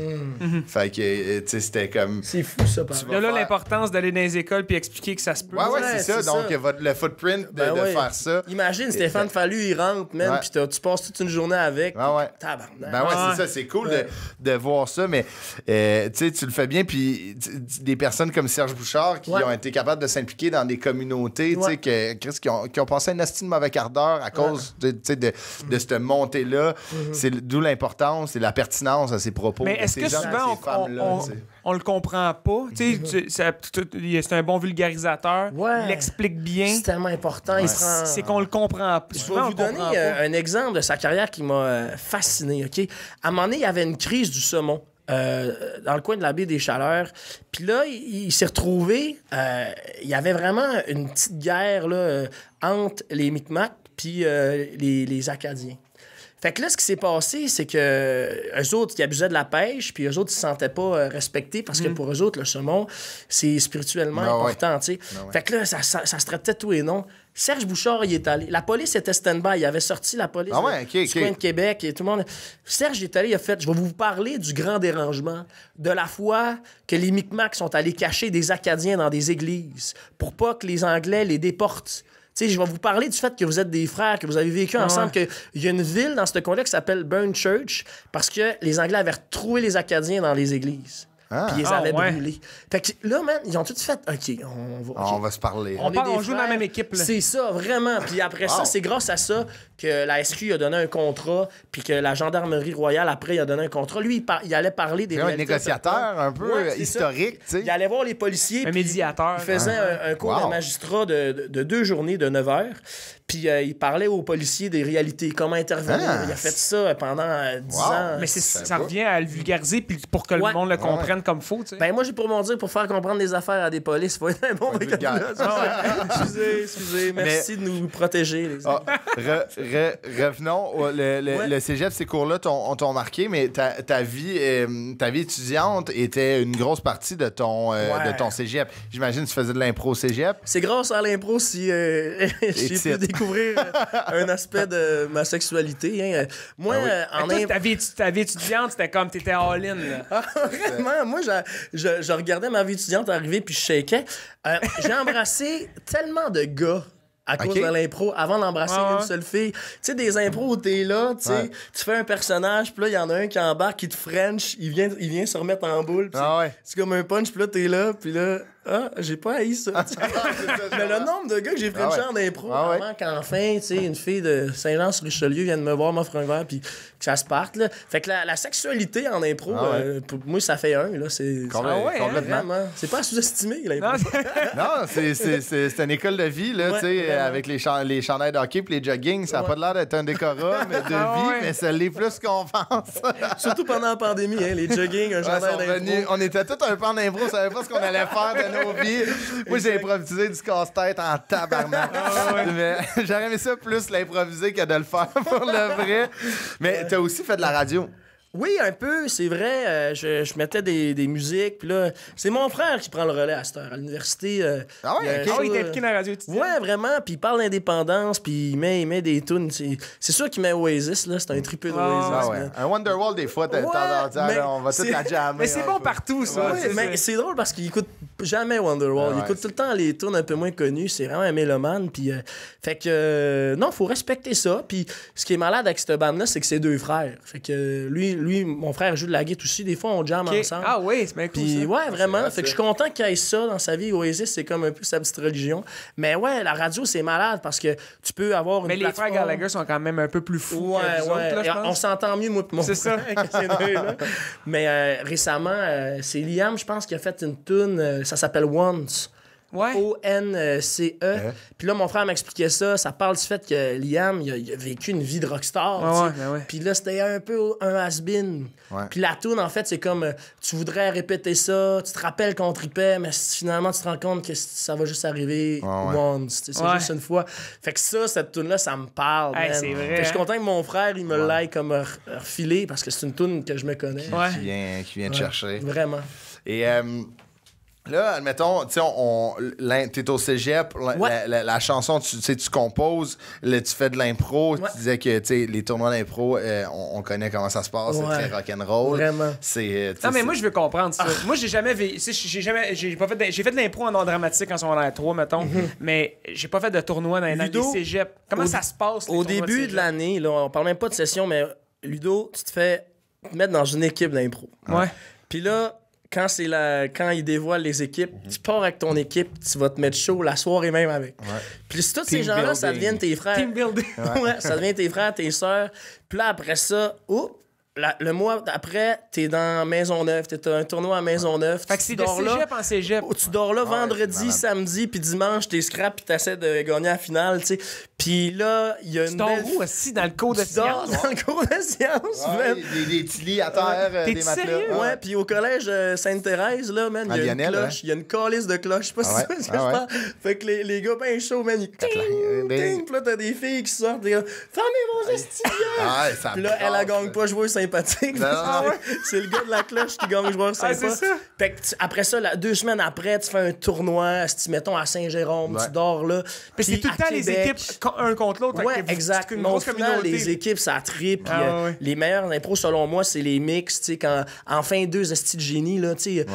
Speaker 1: Fait que, tu sais, c'était comme...
Speaker 3: C'est fou, ça, par
Speaker 2: exemple. Là, l'importance d'aller dans les écoles puis expliquer que ça se peut.
Speaker 1: Ouais, c'est ça. Donc, le footprint de faire ça...
Speaker 3: Imagine, Stéphane Fallu, il rentre, même, puis tu passes toute une journée avec. Tabarnak.
Speaker 1: Ben ouais, c'est ça. C'est cool de voir ça, mais, tu sais, tu le fais bien, puis des personnes comme Serge Bouchard qui ont été capables de s'impliquer dans des communautés, tu sais, qui ont passé un asti de mauvais quart d'heure à cause de cette montée-là. C'est d'où l'importance et la pertinence à ses propos.
Speaker 2: Mais est-ce que souvent on le comprend pas? C'est un bon vulgarisateur. Il l'explique bien.
Speaker 3: C'est tellement important.
Speaker 2: C'est qu'on le comprend pas.
Speaker 3: Je vais vous donner un exemple de sa carrière qui m'a fasciné. Okay? À un moment donné, il y avait une crise du saumon. Dans le coin de la baie des Chaleurs. Puis là, il s'est retrouvé... il y avait vraiment une petite guerre là, entre les Micmacs puis les Acadiens. Fait que là, ce qui s'est passé, c'est que eux autres, ils abusaient de la pêche, puis eux autres, ils se sentaient pas respectés parce que pour eux autres, le saumon, c'est spirituellement important, tu sais. Fait que là, ça se traitait tout et non. Serge Bouchard, il est allé. La police était stand-by. Il avait sorti la police du coin de Québec et tout le monde. Serge est allé, il a fait, je vais vous parler du grand dérangement, de la fois que les Micmacs sont allés cacher des Acadiens dans des églises pour pas que les Anglais les déportent. T'sais, je vais vous parler du fait que vous êtes des frères, que vous avez vécu ensemble, qu'il y a une ville dans ce coin-là qui s'appelle Burn Church parce que les Anglais avaient retrouvé les Acadiens dans les églises. Puis ils les avaient brûlés. Fait que là, man, ils ont tout fait. OK,
Speaker 1: on va se parler.
Speaker 2: On joue dans la même équipe. Là.
Speaker 3: C'est ça, vraiment. Puis après ça, c'est grâce à ça que la SQ a donné un contrat, puis que la Gendarmerie royale, après, il a donné un contrat. Lui, il allait parler des
Speaker 1: réalités. C'est un négociateur un peu historique.
Speaker 3: Il allait voir les policiers.
Speaker 2: Un médiateur.
Speaker 3: Il faisait un cours de magistrat de 2 journées de 9 heures. Puis il parlait aux policiers des réalités, comment intervenir. Il a fait ça pendant 10 ans.
Speaker 2: Mais ça revient à le vulgariser puis pour que le monde le comprenne comme faut. Tu sais.
Speaker 3: Ben moi, j'ai pour mon dire, pour faire comprendre des affaires à des polices, il faut être un bon Excusez, merci de nous protéger. Les
Speaker 1: revenons. Le cégep, ces cours-là t'ont marqué, mais ta vie étudiante était une grosse partie de ton cégep. J'imagine que tu faisais de l'impro au cégep.
Speaker 3: C'est grâce à l'impro si j'ai pu découvrir un aspect de ma sexualité. Hein. Moi,
Speaker 2: ta vie étudiante, c'était comme t'étais all-in.
Speaker 3: Vraiment, moi, je regardais ma vie étudiante arriver puis je shakeais. J'ai embrassé tellement de gars à cause de l'impro, avant d'embrasser une seule fille. Tu sais, des impros où t'es là, tu sais, tu fais un personnage, puis là, il y en a un qui embarque, qui te French, il vient se remettre en boule. C'est comme un punch, puis là, t'es là, puis là... Ah, j'ai pas haï ça. Mais le nombre de gars que j'ai Frenché en impro, avant qu'enfin, tu sais, une fille de Saint-Jean-sur-Richelieu vienne me voir, m'offre un verre, puis que ça se parte, là. Fait que la sexualité en impro, pour moi, ça fait là. C'est complètement. C'est pas à sous-estimer, l'impro.
Speaker 1: Non, c'est une école de vie, là, tu sais, avec les chandails de hockey puis les jogging. Ça a pas l'air d'être un décorum de vie, mais ça l'est plus qu'on pense.
Speaker 3: Surtout pendant la pandémie, hein, les jogging, un chandail d'impro.
Speaker 1: On était tous un peu en impro, on savait pas ce qu'on allait faire de nos vies. Moi, j'ai improvisé du casse-tête en tabarnak. Mais j'aurais aimé ça plus l'improviser que de le faire pour le vrai. Mais t'as aussi fait de la radio.
Speaker 3: Oui, un peu, c'est vrai. Je mettais des musiques, puis là, c'est mon frère qui prend le relais à cette heure. À l'université,
Speaker 2: il t'impliqué dans la radio.
Speaker 3: Ouais, vraiment, puis il parle d'indépendance, puis il met des tunes. C'est sûr qu'il met Oasis, là, c'est un triple d'Oasis.
Speaker 1: Un Wonderwall, des fois, on va toute la jammer.
Speaker 2: Mais c'est bon partout, ça.
Speaker 3: Mais c'est drôle parce qu'il écoute jamais Wonderwall. Il écoute tout le temps les tunes un peu moins connues. C'est vraiment un mélomane. Puis, fait que, non, faut respecter ça. Puis, ce qui est malade avec cette bande-là, c'est que c'est 2 frères. Fait que lui, mon frère joue de la guitare aussi. Des fois, on jamme ensemble.
Speaker 2: Ah oui, c'est bien cool.
Speaker 3: Puis, ouais, vraiment. Fait que je suis content qu'il y ait ça dans sa vie. Oasis, c'est comme un peu sa petite religion. Mais ouais, la radio, c'est malade parce que tu peux avoir une
Speaker 2: Mais les frères Gallagher sont quand même un peu plus fous que nous autres, là, je pense.
Speaker 3: On s'entend mieux, moi, mon
Speaker 2: c'est
Speaker 3: frère,
Speaker 2: ça.
Speaker 3: que ces deux-là. Mais récemment, c'est Liam, je pense, qui a fait une tune, ça s'appelle Once.
Speaker 2: Ouais.
Speaker 3: O-N-C-E. Puis là, mon frère m'expliquait ça. Ça parle du fait que Liam, il a vécu une vie de rockstar. Puis là, c'était un peu un has-been.
Speaker 1: Ouais.
Speaker 3: Puis la tune, en fait, c'est comme tu voudrais répéter ça, tu te rappelles qu'on tripait, mais finalement, tu te rends compte que ça va juste arriver once. C'est juste une fois. Fait que ça, cette tune-là, ça me parle.
Speaker 2: Hey, c'est vrai.
Speaker 3: Je suis content que mon frère, il me l'aille comme refilé parce que c'est une tune que je me connais.
Speaker 1: Qui vient te chercher.
Speaker 3: Vraiment.
Speaker 1: Et là, admettons, tu sais, t'es au cégep, la chanson, tu composes, là, tu fais de l'impro, tu disais que, tu sais, les tournois d'impro, on connaît comment ça se passe, c'est très rock'n'roll.
Speaker 3: Vraiment.
Speaker 2: Non, mais moi, je veux comprendre ça. Moi, j'ai jamais j'ai fait de l'impro en art dramatique en secondaire 3, mettons, mais j'ai pas fait de tournoi dans les cégeps. Comment ça se passe,
Speaker 3: au début de l'année, là, on parle même pas de session, mais Ludo, tu te fais mettre dans une équipe d'impro.
Speaker 2: Ouais.
Speaker 3: Puis là, quand il dévoile les équipes, tu pars avec ton équipe, tu vas te mettre chaud la soirée même avec. Ouais. Puis si tous ces gens-là, ça devient tes frères.
Speaker 2: Team building.
Speaker 3: Ça devient tes frères, tes sœurs. Puis là, après ça, le mois d'après, t'es dans Maisonneuve. T'es un tournoi à Maisonneuve.
Speaker 2: Fait que c'est de cégep en cégep.
Speaker 3: Tu dors là vendredi, samedi, puis dimanche, t'es scrap, puis t'essaies de gagner la finale, tu sais. Puis là, il y a une belle...
Speaker 2: où, assis dans le cours de sciences?
Speaker 3: Dans le cours de sciences,
Speaker 1: des petits lits à terre,
Speaker 2: T'es
Speaker 1: des matelas.
Speaker 2: sérieux?
Speaker 3: Ouais, puis au collège Sainte-Thérèse, là, man, il y a une cloche. Il y a une calice de cloche. Je sais pas si c'est ce que je parle. Fait que les gars ben chauds, man, ils... Ting! Puis là, t'as des filles qui sortent, des gars, fermez vos estivants! Puis là, elle gagne pas joueur sympathique. C'est le gars de la cloche qui gagne joueur sympathique.
Speaker 2: c'est ça.
Speaker 3: Fait que après ça, 2 semaines après, tu fais un tournoi, mettons à Saint-Jérôme, tu dors là.
Speaker 2: Puis c'est tout le temps les équipes un contre l'autre.
Speaker 3: Ouais, exact. Mais au final, les équipes, ça tripe. Les meilleurs impros, selon moi, c'est les mix. Tu sais, quand enfin 2 estis de génie, là, tu sais,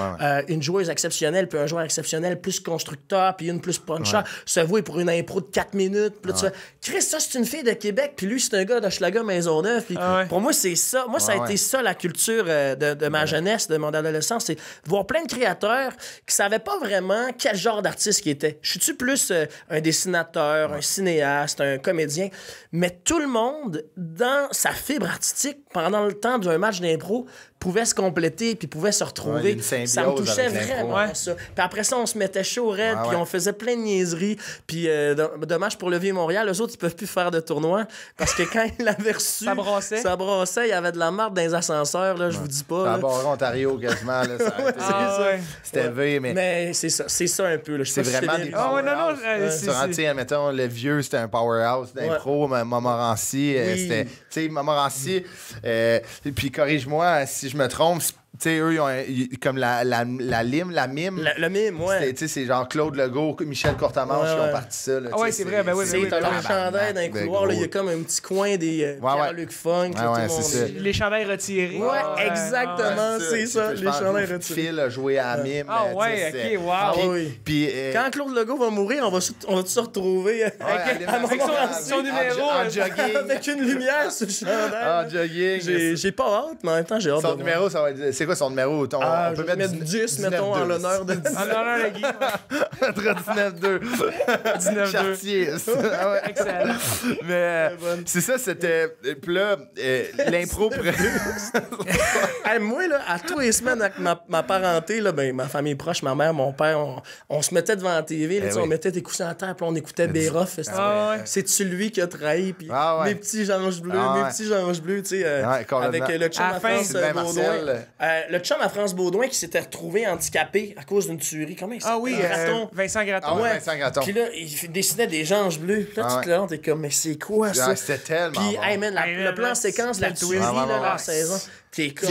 Speaker 3: une joueuse exceptionnelle, puis un joueur exceptionnel, plus constructeur, puis une plus puncher, se vouer pour une impro de 4 minutes. Puis là, tu fais, Chris, ça, c'est une fille de Québec, puis lui, c'est un gars de Schlager Maisonneuve. Puis pour moi, c'est ça. Moi, ça a été ça, la culture de ma jeunesse, de mon adolescence. C'est voir plein de créateurs qui savaient pas vraiment quel genre d'artiste qu'ils étaient. Je suis-tu plus un dessinateur, un cinéaste, un comédien? Mais tout le monde, dans sa fibre artistique, pendant le temps d'un match d'impro, pouvait se compléter puis pouvait se retrouver. Ça me touchait vraiment, ça. Puis après ça, on se mettait chaud raide, puis on faisait plein de niaiseries. Puis dommage pour le Vieux-Montréal, eux autres, ils peuvent plus faire de tournoi parce que quand ils l'avaient reçu, ça brassait, il y avait de la marde dans les ascenseurs, là, je vous dis pas.
Speaker 1: Ça barrait Ontario quasiment, là, c'était V,
Speaker 3: mais c'est ça un peu, là.
Speaker 1: C'est vraiment des powerhouse. Admettons, le Vieux, c'était un powerhouse d'impro, Montmorency, c'était, tu sais, Montmorency, puis corrige-moi si je me trompe, tu sais, eux, ils ont comme la mime.
Speaker 3: Le mime, ouais.
Speaker 1: Tu sais, c'est genre Claude Legault, Michel Courtemanche qui ont parti ça. Là,
Speaker 2: c'est vrai, ben oui.
Speaker 3: T'as leur chandail dans les couloirs, il y a comme un petit coin des Pierre-Luc Funk.
Speaker 2: Les chandails retirés.
Speaker 3: Ouais, exactement, c'est ça, les chandails retirés.
Speaker 1: Phil a joué à la mime.
Speaker 2: Ah ouais, ok, wow.
Speaker 1: Puis,
Speaker 3: quand Claude Legault va mourir, on va se retrouver avec
Speaker 2: son numéro
Speaker 1: en jogging.
Speaker 3: Avec une lumière sur le chandail.
Speaker 1: En jogging.
Speaker 3: J'ai pas hâte, mais en même temps, j'ai hâte.
Speaker 1: Son numéro, ça va être... C'est quoi son numéro?
Speaker 3: On peut mettre 10, mettons, en l'honneur de...
Speaker 2: En l'honneur de Guy.
Speaker 1: 19-2.
Speaker 2: 19-2.
Speaker 1: Chartier.
Speaker 2: Excellent.
Speaker 1: Mais c'est ça, c'était... Puis là, l'impro...
Speaker 3: Moi, là, à tous les semaines, avec ma parenté, là, ben, ma famille proche, ma mère, mon père, on se mettait devant la TV, là, on mettait des coussins à terre, puis on écoutait Béroff. C'est-tu lui qui a trahi? Puis mes petits anges bleus, tu sais, avec le chum à France Baudouin. Le chum à France Baudouin qui s'était retrouvé handicapé à cause d'une tuerie. Comment il s'appelle?
Speaker 2: Ah oui, Vincent Gratton.
Speaker 1: Vincent Gratton.
Speaker 3: Puis là, il dessinait des anges bleus. Puis là, tu te lances, t'es comme, mais c'est quoi ça?
Speaker 1: C'était tellement
Speaker 3: Puis, hey, man, le plan séquence, la tuerie, la saison. T'es comme...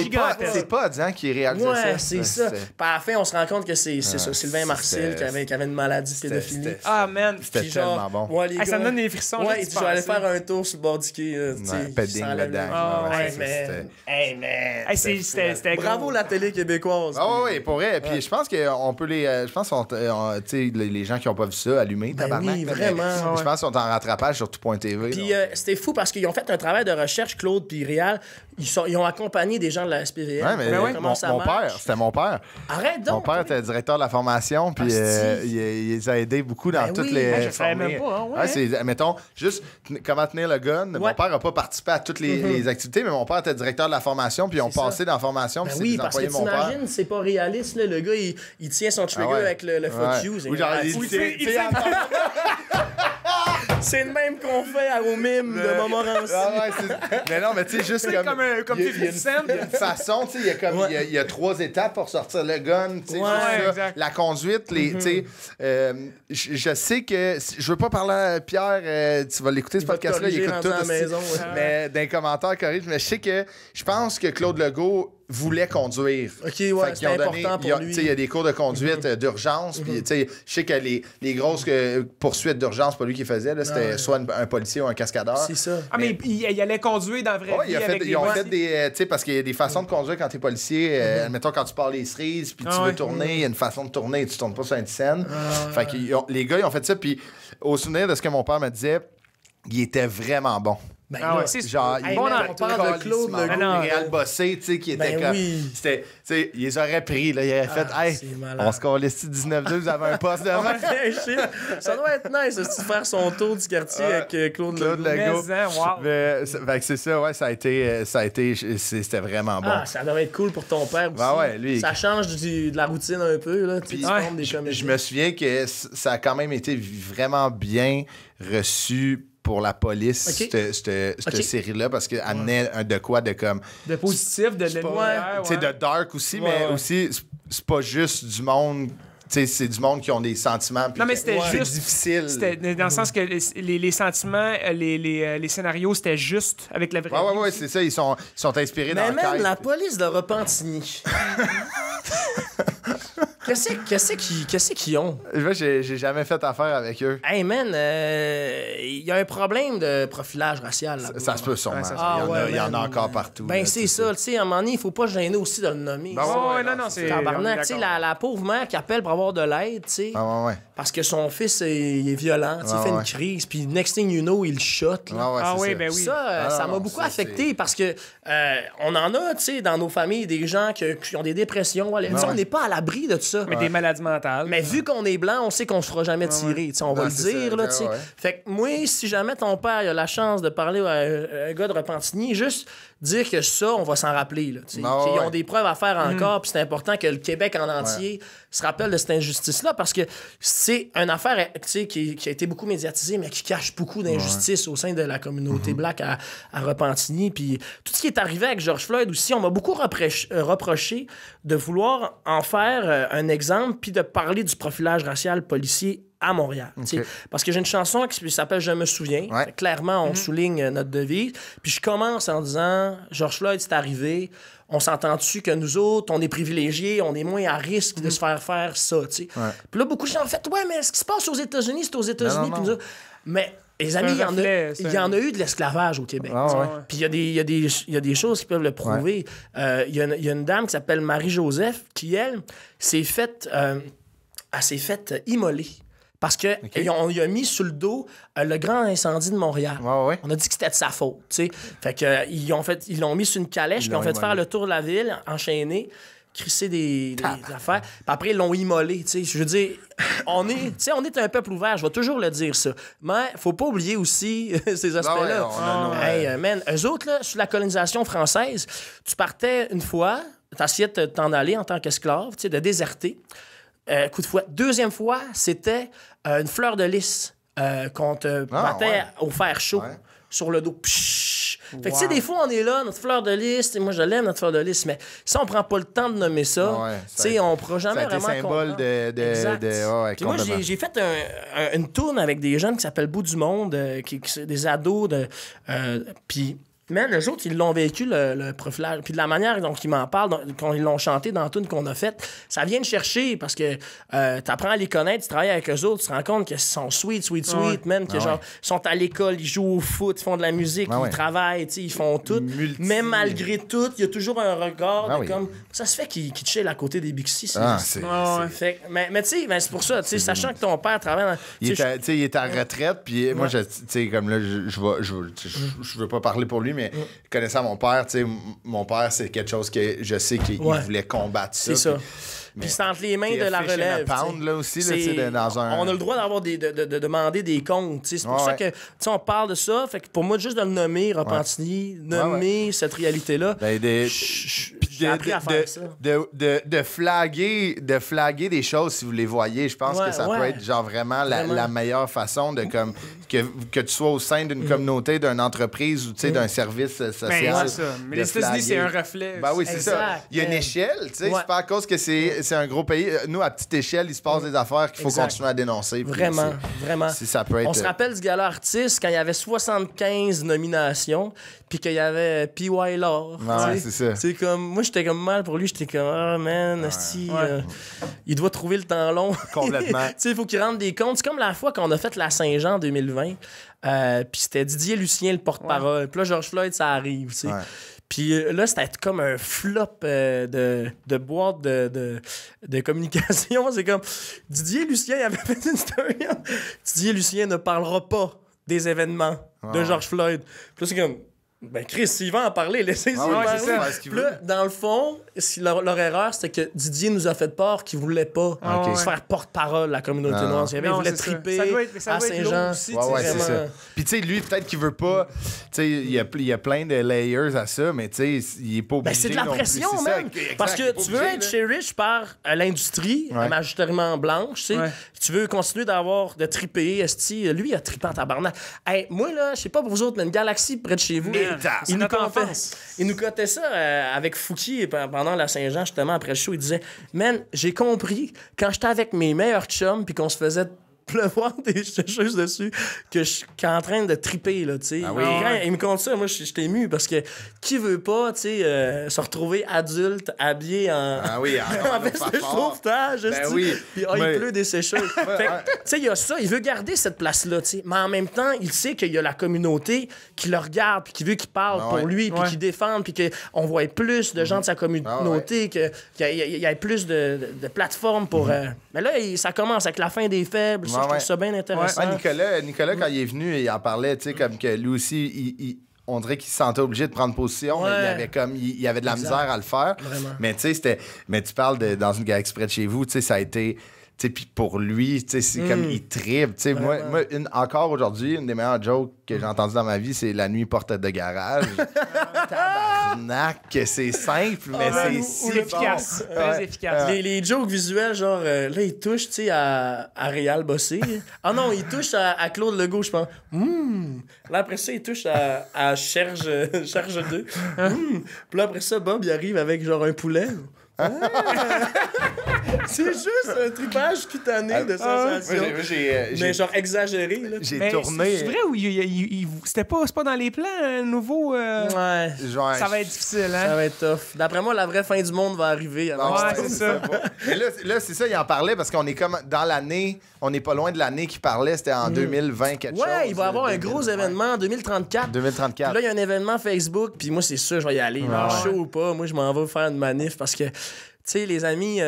Speaker 1: C'est pas Diane qui réalisait ça.
Speaker 3: Ouais, c'est ça. Puis à la fin, on se rend compte que c'est ça, Sylvain Marcel qui avait une maladie de pédophilie.
Speaker 2: Ah, man.
Speaker 1: C'était tellement bon.
Speaker 3: Ouais, les gars,
Speaker 2: ça me donne des frissons.
Speaker 3: Ouais, je vais aller faire un tour sur le bord du quai.
Speaker 1: Pedding dedans.
Speaker 2: C'était
Speaker 3: bravo la télé québécoise.
Speaker 1: Ah oui, pour vrai. Puis je pense qu'on peut les... Je pense les gens qui n'ont pas vu ça, allumés, tabarnak.
Speaker 3: Oui, vraiment.
Speaker 1: Je pense qu'ils sont en rattrapage sur tout.tv.
Speaker 3: Puis c'était fou parce qu'ils ont fait un travail de recherche, Claude puis Réal. Ils ont accompagné des gens de la SPVM.
Speaker 1: Ouais, mais mon père, c'était mon père.
Speaker 3: Arrête donc!
Speaker 1: Mon père était directeur de la formation, puis il les a aidés beaucoup dans toutes les...
Speaker 2: Je savais même pas,
Speaker 1: mettons, juste comment tenir le gun. Mon père n'a pas participé à toutes les activités, mais mon père était directeur de la formation, puis ils ont passé dans la formation, puis c'est des employés de mon père.
Speaker 3: T'imagines, c'est pas réaliste, là, le gars, il tient son trigger avec le fuck you. C'est le même qu'on fait au mime de Montmorency.
Speaker 1: Mais non, mais tu sais, juste comme
Speaker 2: il
Speaker 1: y a une façon, tu sais, il y a 3 étapes pour sortir le gun, tu sais, la conduite, tu sais, je sais que, je veux pas parler à Pierre, tu vas l'écouter ce podcast-là, il écoute tout aussi, mais dans les commentaires, corrige, mais je pense que Claude Legault voulait conduire.
Speaker 3: OK, ouais, c'est important pour lui.
Speaker 1: Il y a des cours de conduite d'urgence, puis je sais que les grosses poursuites d'urgence, pas lui qui faisait, c'était soit un policier ou un cascadeur.
Speaker 3: C'est ça.
Speaker 2: Mais il allait conduire dans la vraie vie avec
Speaker 1: ils ont fait des... tu sais, parce qu'il y a des façons de conduire quand t'es policier. Admettons, quand tu parles les cerises, puis tu veux tourner, il y a une façon de tourner et tu tournes pas sur une scène. Fait que les gars, ils ont fait ça, puis au souvenir de ce que mon père me disait, il était vraiment bon.
Speaker 2: C'est
Speaker 1: genre,
Speaker 3: on parle de Claude Legault,
Speaker 1: Réal Bossé, tu sais, qui était comme... C'était, tu sais, ils les auraient pris, là, ils auraient fait, hey, on se calisse 19-2, vous avez un poste devant.
Speaker 3: Ça doit être nice, de faire son tour du quartier avec Claude Legault.
Speaker 1: Fait que c'est ça, ouais, ça a été, c'était vraiment bon.
Speaker 3: Ah, ça doit être cool pour ton père aussi.
Speaker 1: Lui,
Speaker 3: ça change de la routine un peu, là.
Speaker 1: Puis, je me souviens que ça a quand même été vraiment bien reçu pour la police, cette série-là, parce qu'elle amenait de quoi de comme...
Speaker 2: De positif, de lumière.
Speaker 1: Tu sais, de dark aussi, mais aussi, c'est pas juste du monde... T'sais, c'est du monde qui ont des sentiments.
Speaker 2: Non, mais c'était juste.
Speaker 1: Difficile.
Speaker 2: C'était dans le sens que les sentiments, les scénarios, c'était juste avec la vraie vie.
Speaker 1: Oui, c'est ça. Ils sont inspirés dans
Speaker 3: même la police de Repentigny. Qu'est-ce qu'ils ont?
Speaker 1: Moi, j'ai jamais fait affaire avec eux.
Speaker 3: Hey, man, il y a un problème de profilage racial là-bas.
Speaker 1: Ça se peut sûrement. Il y en a encore partout.
Speaker 3: Ben, c'est ça. Tu sais, à un moment donné, il faut pas gêner aussi de le nommer.
Speaker 2: Non, c'est...
Speaker 3: Tabarnak, tu sais, la pauvre mère qui appelle pour avoir de l'aide, tu sais. Parce que son fils, il est violent, il fait une crise, puis next thing you know, il shot.
Speaker 2: Ben oui.
Speaker 3: Ça m'a beaucoup affecté parce que on en a, tu sais, dans nos familles, des gens qui ont des dépressions. On n'est pas à l'abri de ça.
Speaker 2: Mais des maladies mentales.
Speaker 3: Mais vu qu'on est blanc, on sait qu'on se fera jamais tirer. On va le dire, là, tu sais. Fait que moi, si jamais ton père a la chance de parler à un gars de Repentigny, juste dire que ça, on va s'en rappeler, là, qu'ils ont des preuves à faire encore, puis c'est important que le Québec en entier se rappelle de cette injustice-là, parce que c'est une affaire qui a été beaucoup médiatisée, mais qui cache beaucoup d'injustices au sein de la communauté black à Repentigny. Puis tout ce qui est arrivé avec George Floyd aussi, on m'a beaucoup reproché de vouloir en faire un exemple, puis de parler du profilage racial policier à Montréal. Parce que j'ai une chanson qui s'appelle « Je me souviens ». Clairement, on souligne notre devise. Puis je commence en disant « George Floyd, c'est arrivé. On s'entend-tu que nous autres, on est privilégiés, on est moins à risque de se faire ça, tu sais. » Puis là, beaucoup de gens ont fait « Ouais, mais ce qui se passe aux États-Unis, c'est aux États-Unis. » Mais les amis, il y en a eu de l'esclavage au Québec. Puis il y a des choses qui peuvent le prouver. Il y a une dame qui s'appelle Marie-Joseph qui, elle, s'est faite immoler. Parce qu'ils ont mis sur le dos le grand incendie de Montréal. On a dit que c'était de sa faute. T'sais. Fait que, ils l'ont mis sur une calèche, puis ont fait faire le tour de la ville, enchaîné, crisser des affaires. Puis après, ils l'ont immolé. T'sais. Je veux dire, on est un peuple ouvert, je vais toujours le dire ça. Mais faut pas oublier aussi ces aspects-là. Eux autres, là, sous la colonisation française, tu partais une fois, t'essayais de t'en aller en tant qu'esclave, de déserter. Coup de fouet. Deuxième fois, c'était une fleur de lys qu'on te battait au fer chaud sur le dos. Pshhh. Fait que tu sais, des fois, on est là, notre fleur de lys, moi je l'aime, notre fleur de lys, mais si on prend pas le temps de nommer ça, tu sais, on pourra jamais vraiment...
Speaker 1: C'est un symbole de
Speaker 3: Puis moi, j'ai fait une tourne avec des jeunes qui s'appellent Bout du Monde, des ados, puis Man, eux autres, ils l'ont vécu, le profilage. Puis de la manière dont ils m'en parlent, quand ils l'ont chanté dans la tune qu'on a faite, ça vient de chercher parce que t'apprends à les connaître, tu travailles avec eux autres, tu te rends compte qu'ils sont sweet, man, que genre, ils sont à l'école, ils jouent au foot, ils font de la musique, ils travaillent, ils font tout. Mais malgré tout, il y a toujours un regard de comme... Ça se fait qu'ils chill à côté des Bixi. Mais tu sais, c'est pour ça, sachant que ton père travaille dans...
Speaker 1: Il est à retraite, puis moi, tu sais, comme là, je veux pas parler pour lui, mais connaissant mon père, tu sais, mon père, c'est quelque chose que je sais qu'il voulait combattre ça.
Speaker 3: C'est ça. Puis c'est entre les mains de la relève.
Speaker 1: Là aussi, là, dans un...
Speaker 3: On a le droit d'avoir de demander des comptes. C'est pour ça que on parle de ça. Fait que pour moi, juste de le nommer, Repentigny, nommer cette réalité-là, j'ai appris à faire ça.
Speaker 1: De flaguer des choses si vous les voyez. Je pense que ça peut être genre vraiment la meilleure façon de comme que tu sois au sein d'une communauté, d'une entreprise ou d'un service social.
Speaker 2: Mais les États-Unis, c'est un reflet.
Speaker 1: Ben oui, c'est ça. Il y a une échelle, tu sais. C'est pas à cause que c'est un gros pays. Nous, à petite échelle, il se passe des affaires qu'il faut continuer à dénoncer.
Speaker 3: Vraiment.
Speaker 1: Ça peut être...
Speaker 3: On se rappelle du gala artiste quand il y avait 75 nominations, puis qu'il y avait P.Y. Lord.
Speaker 1: C'est ça.
Speaker 3: C'est comme... Moi, j'étais comme mal pour lui. J'étais comme, man, il doit trouver le temps long.
Speaker 1: Complètement.
Speaker 3: Tu sais, il faut qu'il rende des comptes. C'est comme la fois qu'on a fait la Saint-Jean 2020, puis c'était Didier Lucien, le porte-parole. Puis là, George Floyd, ça arrive, tu sais. Puis là, c'était comme un flop de boîte de communication. C'est comme Didier Lucien, il avait fait une story. Didier Lucien ne parlera pas des événements de George Floyd. Puis là, c'est comme... Ben Chris, s'il va en parler, laissez-y parler. Puis là, dans le fond, leur erreur, c'était que Didier nous a fait part qu'il voulait pas se faire porte-parole de la communauté noire. Il voulait triper à Saint-Jean.
Speaker 1: C'est ça. Puis tu sais, lui, peut-être qu'il veut pas... Tu sais, il y a plein de layers à ça, mais tu sais, il est pas obligé.
Speaker 3: C'est de la pression, même. Parce que tu veux être cherish par l'industrie, majoritairement blanche, tu sais. Tu veux continuer de triper. Lui, il a trippé en tabarnak. Hey, moi, là, je sais pas pour vous autres, mais une galaxie près de chez vous... Il nous cotait ça avec Fouki pendant la Saint-Jean, justement, après le show. Il disait, man, j'ai compris quand j'étais avec mes meilleurs chums puis qu'on se faisait pleuvoir des choses dessus que je suis en train de triper, là, tu sais. Il me compte ça, moi, j'étais ému parce que qui veut pas, tu sais, se retrouver adulte, habillé en veste de sauvetage, puis il pleut des sécheuses. Fait que, tu sais, il y a ça, il veut garder cette place-là, tu sais, mais en même temps, il sait qu'il y a la communauté qui le regarde, puis qui veut qu'il parle pour lui, puis qu'il défende, puis qu'on voit plus de gens de sa communauté, qu'il y ait plus de plateformes pour... Mais là, ça commence avec la fin des faibles. Je trouve ça bien intéressant.
Speaker 1: Nicolas, quand il est venu, il en parlait, tu sais, comme que lui aussi, on dirait qu'il se sentait obligé de prendre position, mais il avait de la misère à le faire.
Speaker 3: Vraiment.
Speaker 1: Mais tu sais, mais tu parles dans une galaxie près de chez vous, tu sais, ça a été... Puis pour lui, c'est comme il tripe. Moi, encore aujourd'hui, une des meilleures jokes que j'ai entendues dans ma vie, c'est la nuit porte de garage. Tabarnak, c'est simple, mais c'est si
Speaker 2: efficace. Très efficace.
Speaker 3: Les jokes visuels, genre, là, il touche à Réal Bossé. Non, il touche à Claude Legault, je pense. Là, après ça, il touche à Cherge 2. Puis là, après ça, Bob, il arrive avec genre un poulet. C'est juste un tripage cutané de sensations. Mais genre exagéré. Là.
Speaker 1: J'ai tourné.
Speaker 2: C'est vrai ou c'est pas dans les plans nouveau?
Speaker 1: Genre,
Speaker 2: ça va être difficile, hein?
Speaker 3: Ça va être tough. D'après moi, la vraie fin du monde va arriver.
Speaker 2: C'est ça.
Speaker 1: Mais là, c'est ça, il en parlait parce qu'on est comme dans l'année, on n'est pas loin de l'année qu'il parlait, c'était en 2020 quelque chose.
Speaker 3: Ouais, il va y avoir un gros événement en 2034. Puis là, il y a un événement Facebook, puis moi, c'est sûr, je vais y aller. Chaud ou pas, moi, je m'en vais faire une manif parce que. Tu sais, les amis,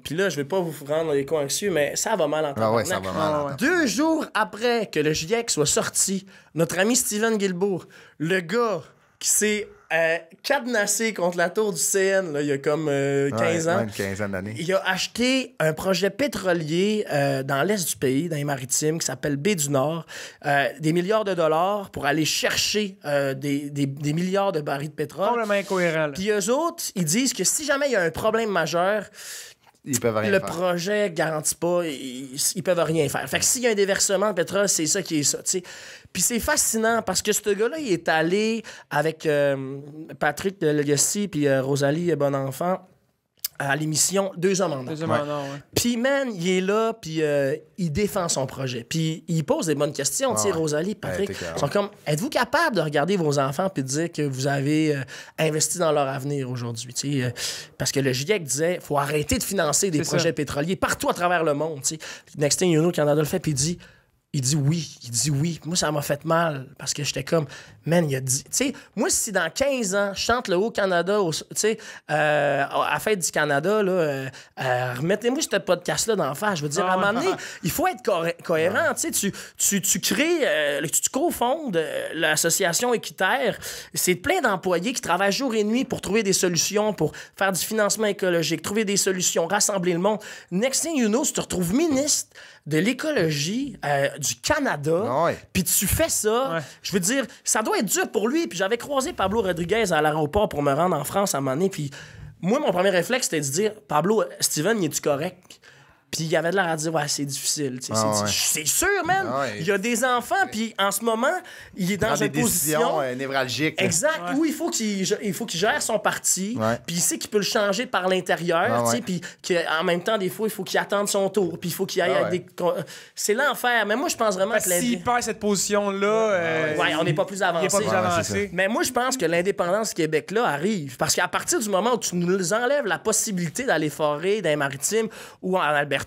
Speaker 3: puis là, je vais pas vous rendre les anxieux, mais ça va mal en temps.
Speaker 1: Ça va mal.
Speaker 3: 2 jours après que le GIEC soit sorti, notre ami Steven Guilbeault, le gars qui s'est cadenassé contre la tour du CN, là, il y a comme 15 ans.
Speaker 1: Une quinzaine d'années.
Speaker 3: Il a acheté un projet pétrolier dans l'est du pays, dans les maritimes, qui s'appelle Baie du Nord, des milliards de dollars pour aller chercher des milliards de barils de pétrole.
Speaker 2: Complètement incohérent.
Speaker 3: Puis eux autres, ils disent que si jamais il y a un problème majeur,
Speaker 1: ils peuvent rien faire.
Speaker 3: Projet garantit pas, ils peuvent rien faire. Fait que s'il y a un déversement de pétrole, c'est ça qui est ça, tu sais. Puis c'est fascinant parce que ce gars-là, il est allé avec Patrick de Legacy puis Rosalie Bonenfant à l'émission 2 hommes en or. Puis, man, il est là, puis il défend son projet. Puis il pose des bonnes questions. Tu sais, Rosalie, Patrick, ils sont comme, êtes-vous capable de regarder vos enfants puis de dire que vous avez investi dans leur avenir aujourd'hui? Tu sais, parce que le GIEC disait, faut arrêter de financer des projets pétroliers partout à travers le monde. Tu sais. Next thing you know, Canada le fait, puis il dit oui. Moi, ça m'a fait mal parce que j'étais comme, man, il a dit. Tu sais, moi, si dans 15 ans, je chante le Haut-Canada, tu sais, à la fête du Canada, là, remettez-moi ce podcast-là d'en face. Je veux dire, à un moment donné, il faut être cohérent. Tu sais, tu crées, tu cofondes l'association Équiterre. C'est plein d'employés qui travaillent jour et nuit pour trouver des solutions, pour faire du financement écologique, trouver des solutions, rassembler le monde. Next thing you know, tu te retrouves ministre de l'écologie du Canada, puis tu fais ça, je veux dire, ça doit être dur pour lui. Puis j'avais croisé Pablo Rodriguez à l'aéroport pour me rendre en France à un moment donné, puis moi, mon premier réflexe, c'était de dire, Pablo, Steven, il est-tu correct? Puis il avait de l'air à dire, ouais, c'est difficile. C'est sûr, man. Il y a des enfants, puis en ce moment, il est dans une position
Speaker 1: névralgique.
Speaker 3: Exact, où il faut qu'il gère son parti, puis il sait qu'il peut le changer par l'intérieur, puis qu'en même temps, des fois, il faut qu'il attende son tour, puis il faut qu'il aille avec des... C'est l'enfer. Mais moi, je pense vraiment que...
Speaker 2: S'il perd cette position-là...
Speaker 3: on n'est pas plus avancé. Mais moi, je pense que l'indépendance du Québec, là, arrive. Parce qu'à partir du moment où tu nous enlèves la possibilité d'aller forer dans les maritimes ou en Alberta,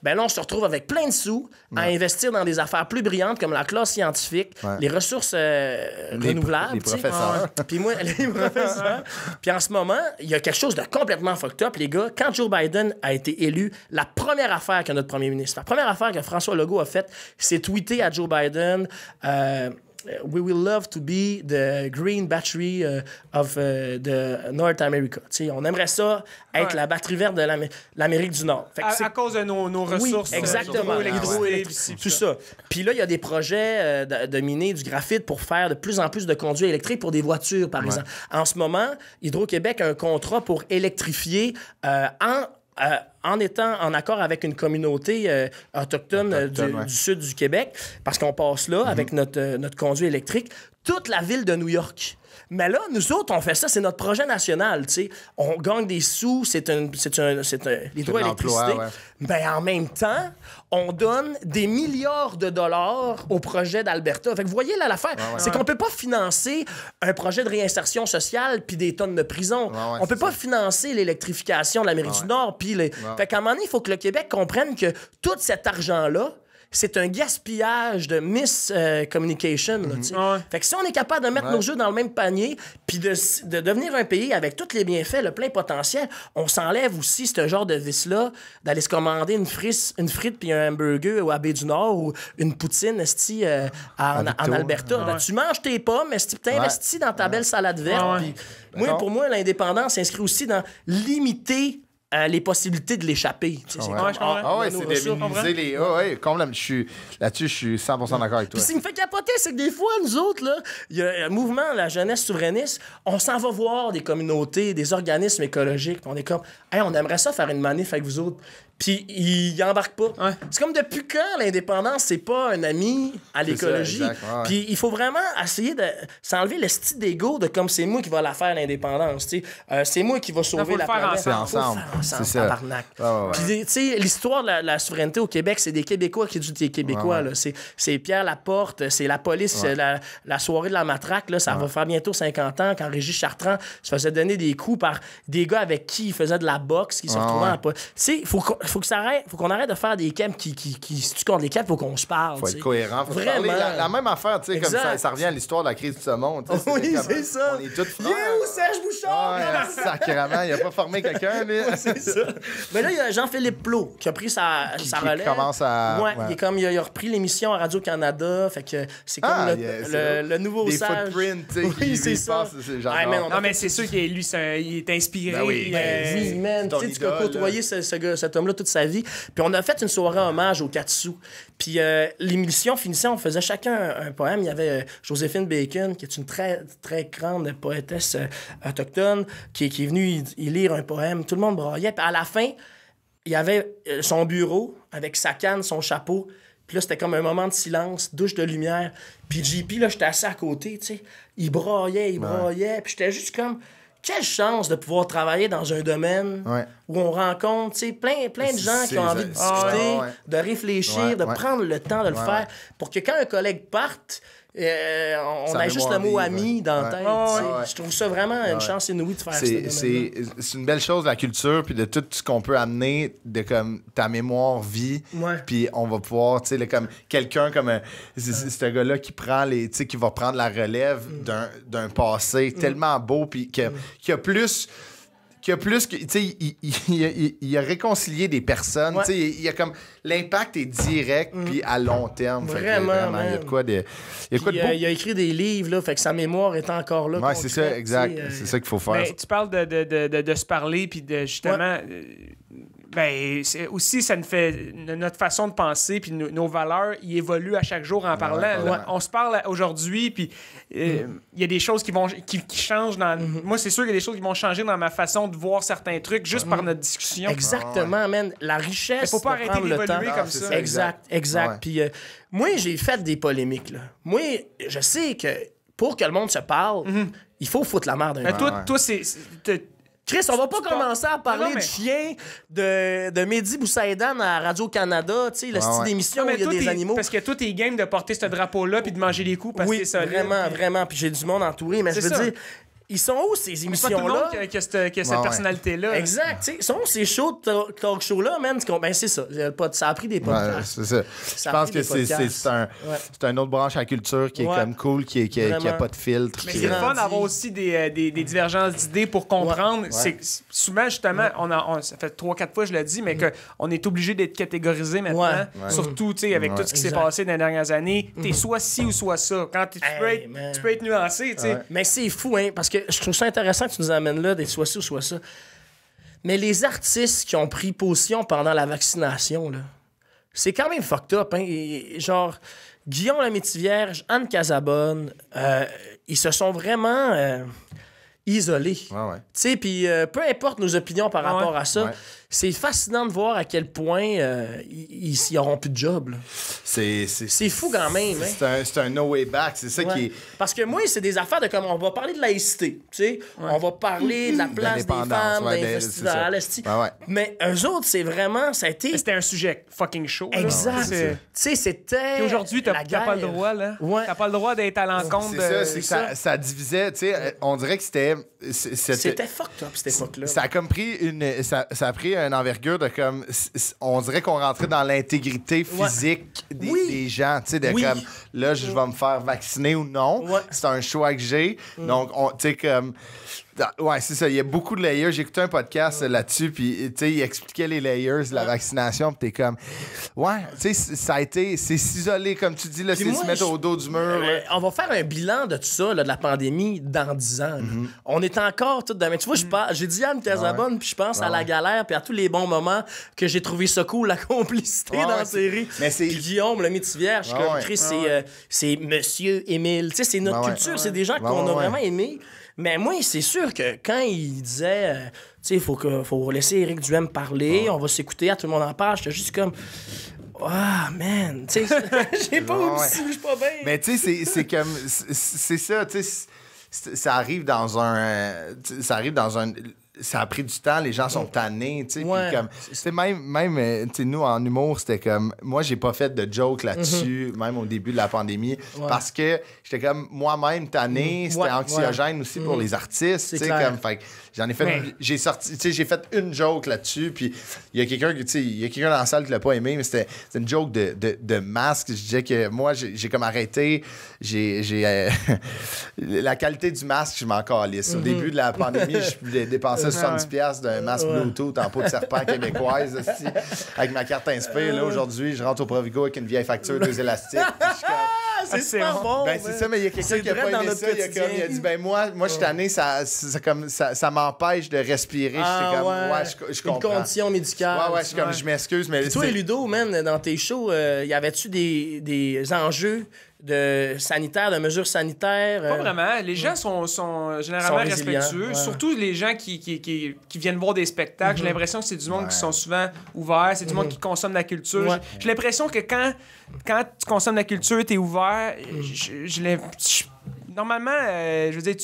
Speaker 3: ben là, on se retrouve avec plein de sous à investir dans des affaires plus brillantes comme la classe scientifique, les ressources renouvelables.
Speaker 1: Les professeurs.
Speaker 3: Puis moi, les professeurs. Puis en ce moment, il y a quelque chose de complètement fucked up, les gars. Quand Joe Biden a été élu, la première affaire que notre premier ministre, la première affaire que François Legault a faite, c'est tweeter à Joe Biden... We will love to be the green battery of the North America. T'sais, on aimerait ça être la batterie verte de l'Amérique du Nord.
Speaker 2: Fait que à cause de nos ressources.
Speaker 3: Oui, exactement. Tout ça. Puis là, il y a des projets de miner du graphite pour faire de plus en plus de conduits électriques pour des voitures, par exemple. En ce moment, Hydro-Québec a un contrat pour électrifier en étant en accord avec une communauté autochtone du sud du Québec, parce qu'on passe là avec notre conduit électrique, toute la ville de New York. Mais là, nous autres, on fait ça, c'est notre projet national, tu sais. On gagne des sous, c'est l'hydroélectricité. Mais en même temps, on donne des milliards de dollars au projet d'Alberta. Fait que vous voyez là l'affaire, c'est qu'on peut pas financer un projet de réinsertion sociale puis des tonnes de prison. On peut pas financer l'électrification de l'Amérique du Nord puis Fait qu'à un moment donné, il faut que le Québec comprenne que tout cet argent-là, c'est un gaspillage de miscommunication. Fait que si on est capable de mettre nos jeux dans le même panier puis de devenir un pays avec tous les bienfaits, le plein potentiel, on s'enlève aussi ce genre de vice-là d'aller se commander une frite puis un hamburger à Baie-du-Nord ou une poutine en Alberta. Tu manges tes pommes, tu t'investis dans ta belle salade verte. Pour moi, l'indépendance s'inscrit aussi dans limiter les possibilités de l'échapper.
Speaker 1: C'est de minimiser les... Là-dessus, je suis 100% d'accord avec toi.
Speaker 3: Puis ce qui me fait capoter, c'est que des fois, nous autres, là, il y a un mouvement, la jeunesse souverainiste, on s'en va voir des communautés, des organismes écologiques, puis on est comme, hey, on aimerait ça faire une manif avec vous autres. Puis ils embarquent pas. C'est comme depuis quand l'indépendance, c'est pas un ami à l'écologie. Puis il faut vraiment essayer de s'enlever le style d'ego de comme c'est moi qui va la faire l'indépendance. C'est moi qui va sauver la planète.
Speaker 1: C'est ensemble. C'est ça.
Speaker 3: Tabarnak. Puis tu sais, l'histoire de la souveraineté au Québec, c'est des Québécois qui éduquent des Québécois. Là. C'est Pierre Laporte, c'est la police, la soirée de la matraque. Là, ça va faire bientôt 50 ans quand Régis Chartrand se faisait donner des coups par des gars avec qui il faisait de la boxe, qui se retrouvaient en... Tu sais, il faut qu'on arrête de faire des camps qui se tuent contre les camps, il faut qu'on se parle.
Speaker 1: Faut être cohérent. Faut vraiment. La même affaire, tu sais, comme ça revient à l'histoire de la crise du saumon.
Speaker 3: Oui, c'est ça.
Speaker 1: On est tous frères.
Speaker 3: Il est où Serge Bouchard?
Speaker 1: Sacrément, il a pas formé quelqu'un, lui.
Speaker 3: C'est ça. Mais là, il y a Jean-Philippe Plot qui a pris sa relève.
Speaker 1: Commence à...
Speaker 3: Il a repris l'émission à Radio-Canada. Fait que c'est comme le nouveau
Speaker 1: des
Speaker 3: sage.
Speaker 1: Des footprints, tu sais.
Speaker 3: Oui, c'est ça.
Speaker 2: Non, mais c'est sûr qu'il lui, il est inspiré.
Speaker 3: Oui, man. Tu sais, tu peux côtoyer cet homme-là toute sa vie. Puis on a fait une soirée hommage au Katsu. Puis l'émission finissait, on faisait chacun un poème. Il y avait Joséphine Bacon, qui est une très, très grande poétesse autochtone, qui est venue y lire un poème. Tout le monde braillait. Puis à la fin, il y avait son bureau avec sa canne, son chapeau. Puis là, c'était comme un moment de silence, douche de lumière. Puis JP, là, j'étais assis à côté, tu sais. Il braillait. Puis j'étais juste comme... quelle chance de pouvoir travailler dans un domaine où on rencontre plein de gens qui ont envie de discuter, de réfléchir, de prendre le temps de le faire pour que quand un collègue parte, on a juste le mot ami dans la tête. Je trouve ça vraiment une chance inouïe de faire ça.
Speaker 1: C'est une belle chose, la culture, puis de tout ce qu'on peut amener de comme ta mémoire vie. Puis on va pouvoir, tu sais, comme quelqu'un comme ce gars-là qui prend qui va prendre la relève d'un passé tellement beau, puis qui a plus que, tu sais, il a réconcilié des personnes, tu sais, il y a comme l'impact est direct puis à long terme.
Speaker 3: Vraiment,
Speaker 1: il y a de quoi de beau.
Speaker 3: Il a écrit des livres là, fait que sa mémoire est encore là.
Speaker 1: Ouais, c'est ça, exact. C'est ça qu'il faut faire.
Speaker 2: Mais tu parles de se parler puis de justement ben, aussi, ça nous fait notre façon de penser, puis nos valeurs, ils évoluent à chaque jour en parlant. On se parle aujourd'hui, puis il y a des choses qui changent. Moi, c'est sûr qu'il y a des choses qui vont changer dans ma façon de voir certains trucs juste par notre discussion.
Speaker 3: Exactement, man. La richesse.
Speaker 2: Il faut pas arrêter d'évoluer comme ça.
Speaker 3: Exact. Puis moi, j'ai fait des polémiques. Là. Moi, je sais que pour que le monde se parle, il faut foutre la merde d'un coup.
Speaker 2: Toi, c'est...
Speaker 3: Chris, on va pas commencer à parler du chien de Mehdi Boussaïdan à Radio-Canada, tu sais, le style d'émission où il y a des animaux.
Speaker 2: Parce que toi, t'es game de porter ce drapeau-là puis de manger les coups parce que c'est ça.
Speaker 3: Vraiment. Puis j'ai du monde entouré, mais je veux dire... Ils sont où, ces émissions-là?
Speaker 2: C'est pas tout le monde qui a cette personnalité-là.
Speaker 3: Exact. Tu sais, ils sont où, ces shows de talk show-là, man? Ben, c'est ça. Ça a pris des podcasts.
Speaker 1: C'est ça. Je pense que c'est une autre branche à la culture qui est comme cool, qui a pas de filtre.
Speaker 2: Mais c'est le fun d'avoir aussi des divergences d'idées pour comprendre. C'est souvent, justement, ça fait 3-4 fois que je l'ai dit, mais qu'on est obligé d'être catégorisé maintenant. Surtout, tu sais, avec tout ce qui s'est passé dans les dernières années. T'es soit ci ou soit ça. Quand tu peux être nuancé, tu sais.
Speaker 3: Mais c'est fou, hein, parce que je trouve ça intéressant que tu nous amènes là, d'être soit ci ou soit ça. Mais les artistes qui ont pris position pendant la vaccination, là, c'est quand même fucked up. Hein? Genre, Guillaume Lamétivierge, Anne Casabonne, ils se sont vraiment isolés. Tu sais, puis peu importe nos opinions par rapport à ça, c'est fascinant de voir à quel point ils n'auront plus de job.
Speaker 1: C'est
Speaker 3: fou quand même.
Speaker 1: C'est un no way back. C'est ça qui est...
Speaker 3: Parce que moi, c'est des affaires de comme on va parler de laïcité. Tu sais, on va parler de la place des femmes, d'investir. Mais eux autres, c'est vraiment...
Speaker 2: C'était un sujet fucking chaud.
Speaker 3: Exact. Tu sais, c'était...
Speaker 2: Et aujourd'hui, t'as pas le droit, là. T'as pas le droit d'être à l'encontre de...
Speaker 1: C'est ça, ça divisait. Tu sais, on dirait que c'était...
Speaker 3: C'était fucked up, cette époque-là.
Speaker 1: Ça a comme pris ça a pris une envergure de comme... On dirait qu'on rentrait dans l'intégrité physique des gens. Tu sais, de comme... Là, je vais me faire vacciner ou non. C'est un choix que j'ai. Donc, tu sais, comme... Ouais, c'est ça. Il y a beaucoup de layers. J'ai écouté un podcast là-dessus, puis tu sais, il expliquait les layers de la vaccination, puis t'es comme, tu sais, ça a été, c'est s'isoler, comme tu dis, là, c'est se mettre au dos du mur.
Speaker 3: On va faire un bilan de tout ça, là, de la pandémie, dans 10 ans. On est encore tout dans... Mais tu vois, j'ai dit à Anne Casabonne, puis je pense à la galère, puis à tous les bons moments que j'ai trouvé ça cool, la complicité dans la série. Puis Guillaume, le Métivierge, comme Chris, c'est Monsieur Émile. Tu sais, c'est notre culture, c'est des gens qu'on a vraiment aimés. Mais moi, c'est sûr que quand il disait, tu sais, faut laisser Éric Duhem parler, on va s'écouter, tout le monde en parle, j'étais juste comme, man, tu sais, j'ai pas aussi, je suis pas bien.
Speaker 1: Mais tu sais, c'est comme, c'est ça, tu sais, ça arrive dans un, ça a pris du temps, les gens sont tannés, tu sais, puis comme, c'est même tu sais, nous, en humour, c'était comme, moi, j'ai pas fait de joke là-dessus, même au début de la pandémie, parce que j'étais comme, moi-même, tanné, c'était anxiogène aussi pour les artistes, tu sais, comme, fait que j'en ai fait, j'ai fait une joke là-dessus, puis il y a quelqu'un, tu sais, il y a quelqu'un dans la salle qui l'a pas aimé, mais c'était une joke de masque, je disais que moi, j'ai comme arrêté, la qualité du masque, je m'en calisse. Au début de la pandémie, je dépensais 70$ d'un masque Bluetooth en peau de serpent québécoise aussi, avec ma carte Inspire. Là, aujourd'hui, je rentre au Provigo avec une vieille facture, 2 élastiques.
Speaker 3: C'est super bon.
Speaker 1: Ben, c'est ça, mais il y a quelqu'un qui a pas aimé ça. Il a dit, ben moi je suis tanné, ça m'empêche de respirer. J'étais comme, je comprends.
Speaker 3: Une condition médicale.
Speaker 1: Je suis comme, je m'excuse, mais...
Speaker 3: Toi, Ludo, man, dans tes shows, y avait-tu des enjeux de sanitaires, de mesures sanitaires?
Speaker 2: Pas vraiment. Les gens sont généralement respectueux. Surtout les gens qui viennent voir des spectacles. J'ai l'impression que c'est du monde qui sont souvent ouverts. C'est du monde qui consomme la culture. J'ai l'impression que quand tu consommes la culture, t'es ouvert. Normalement, je veux dire,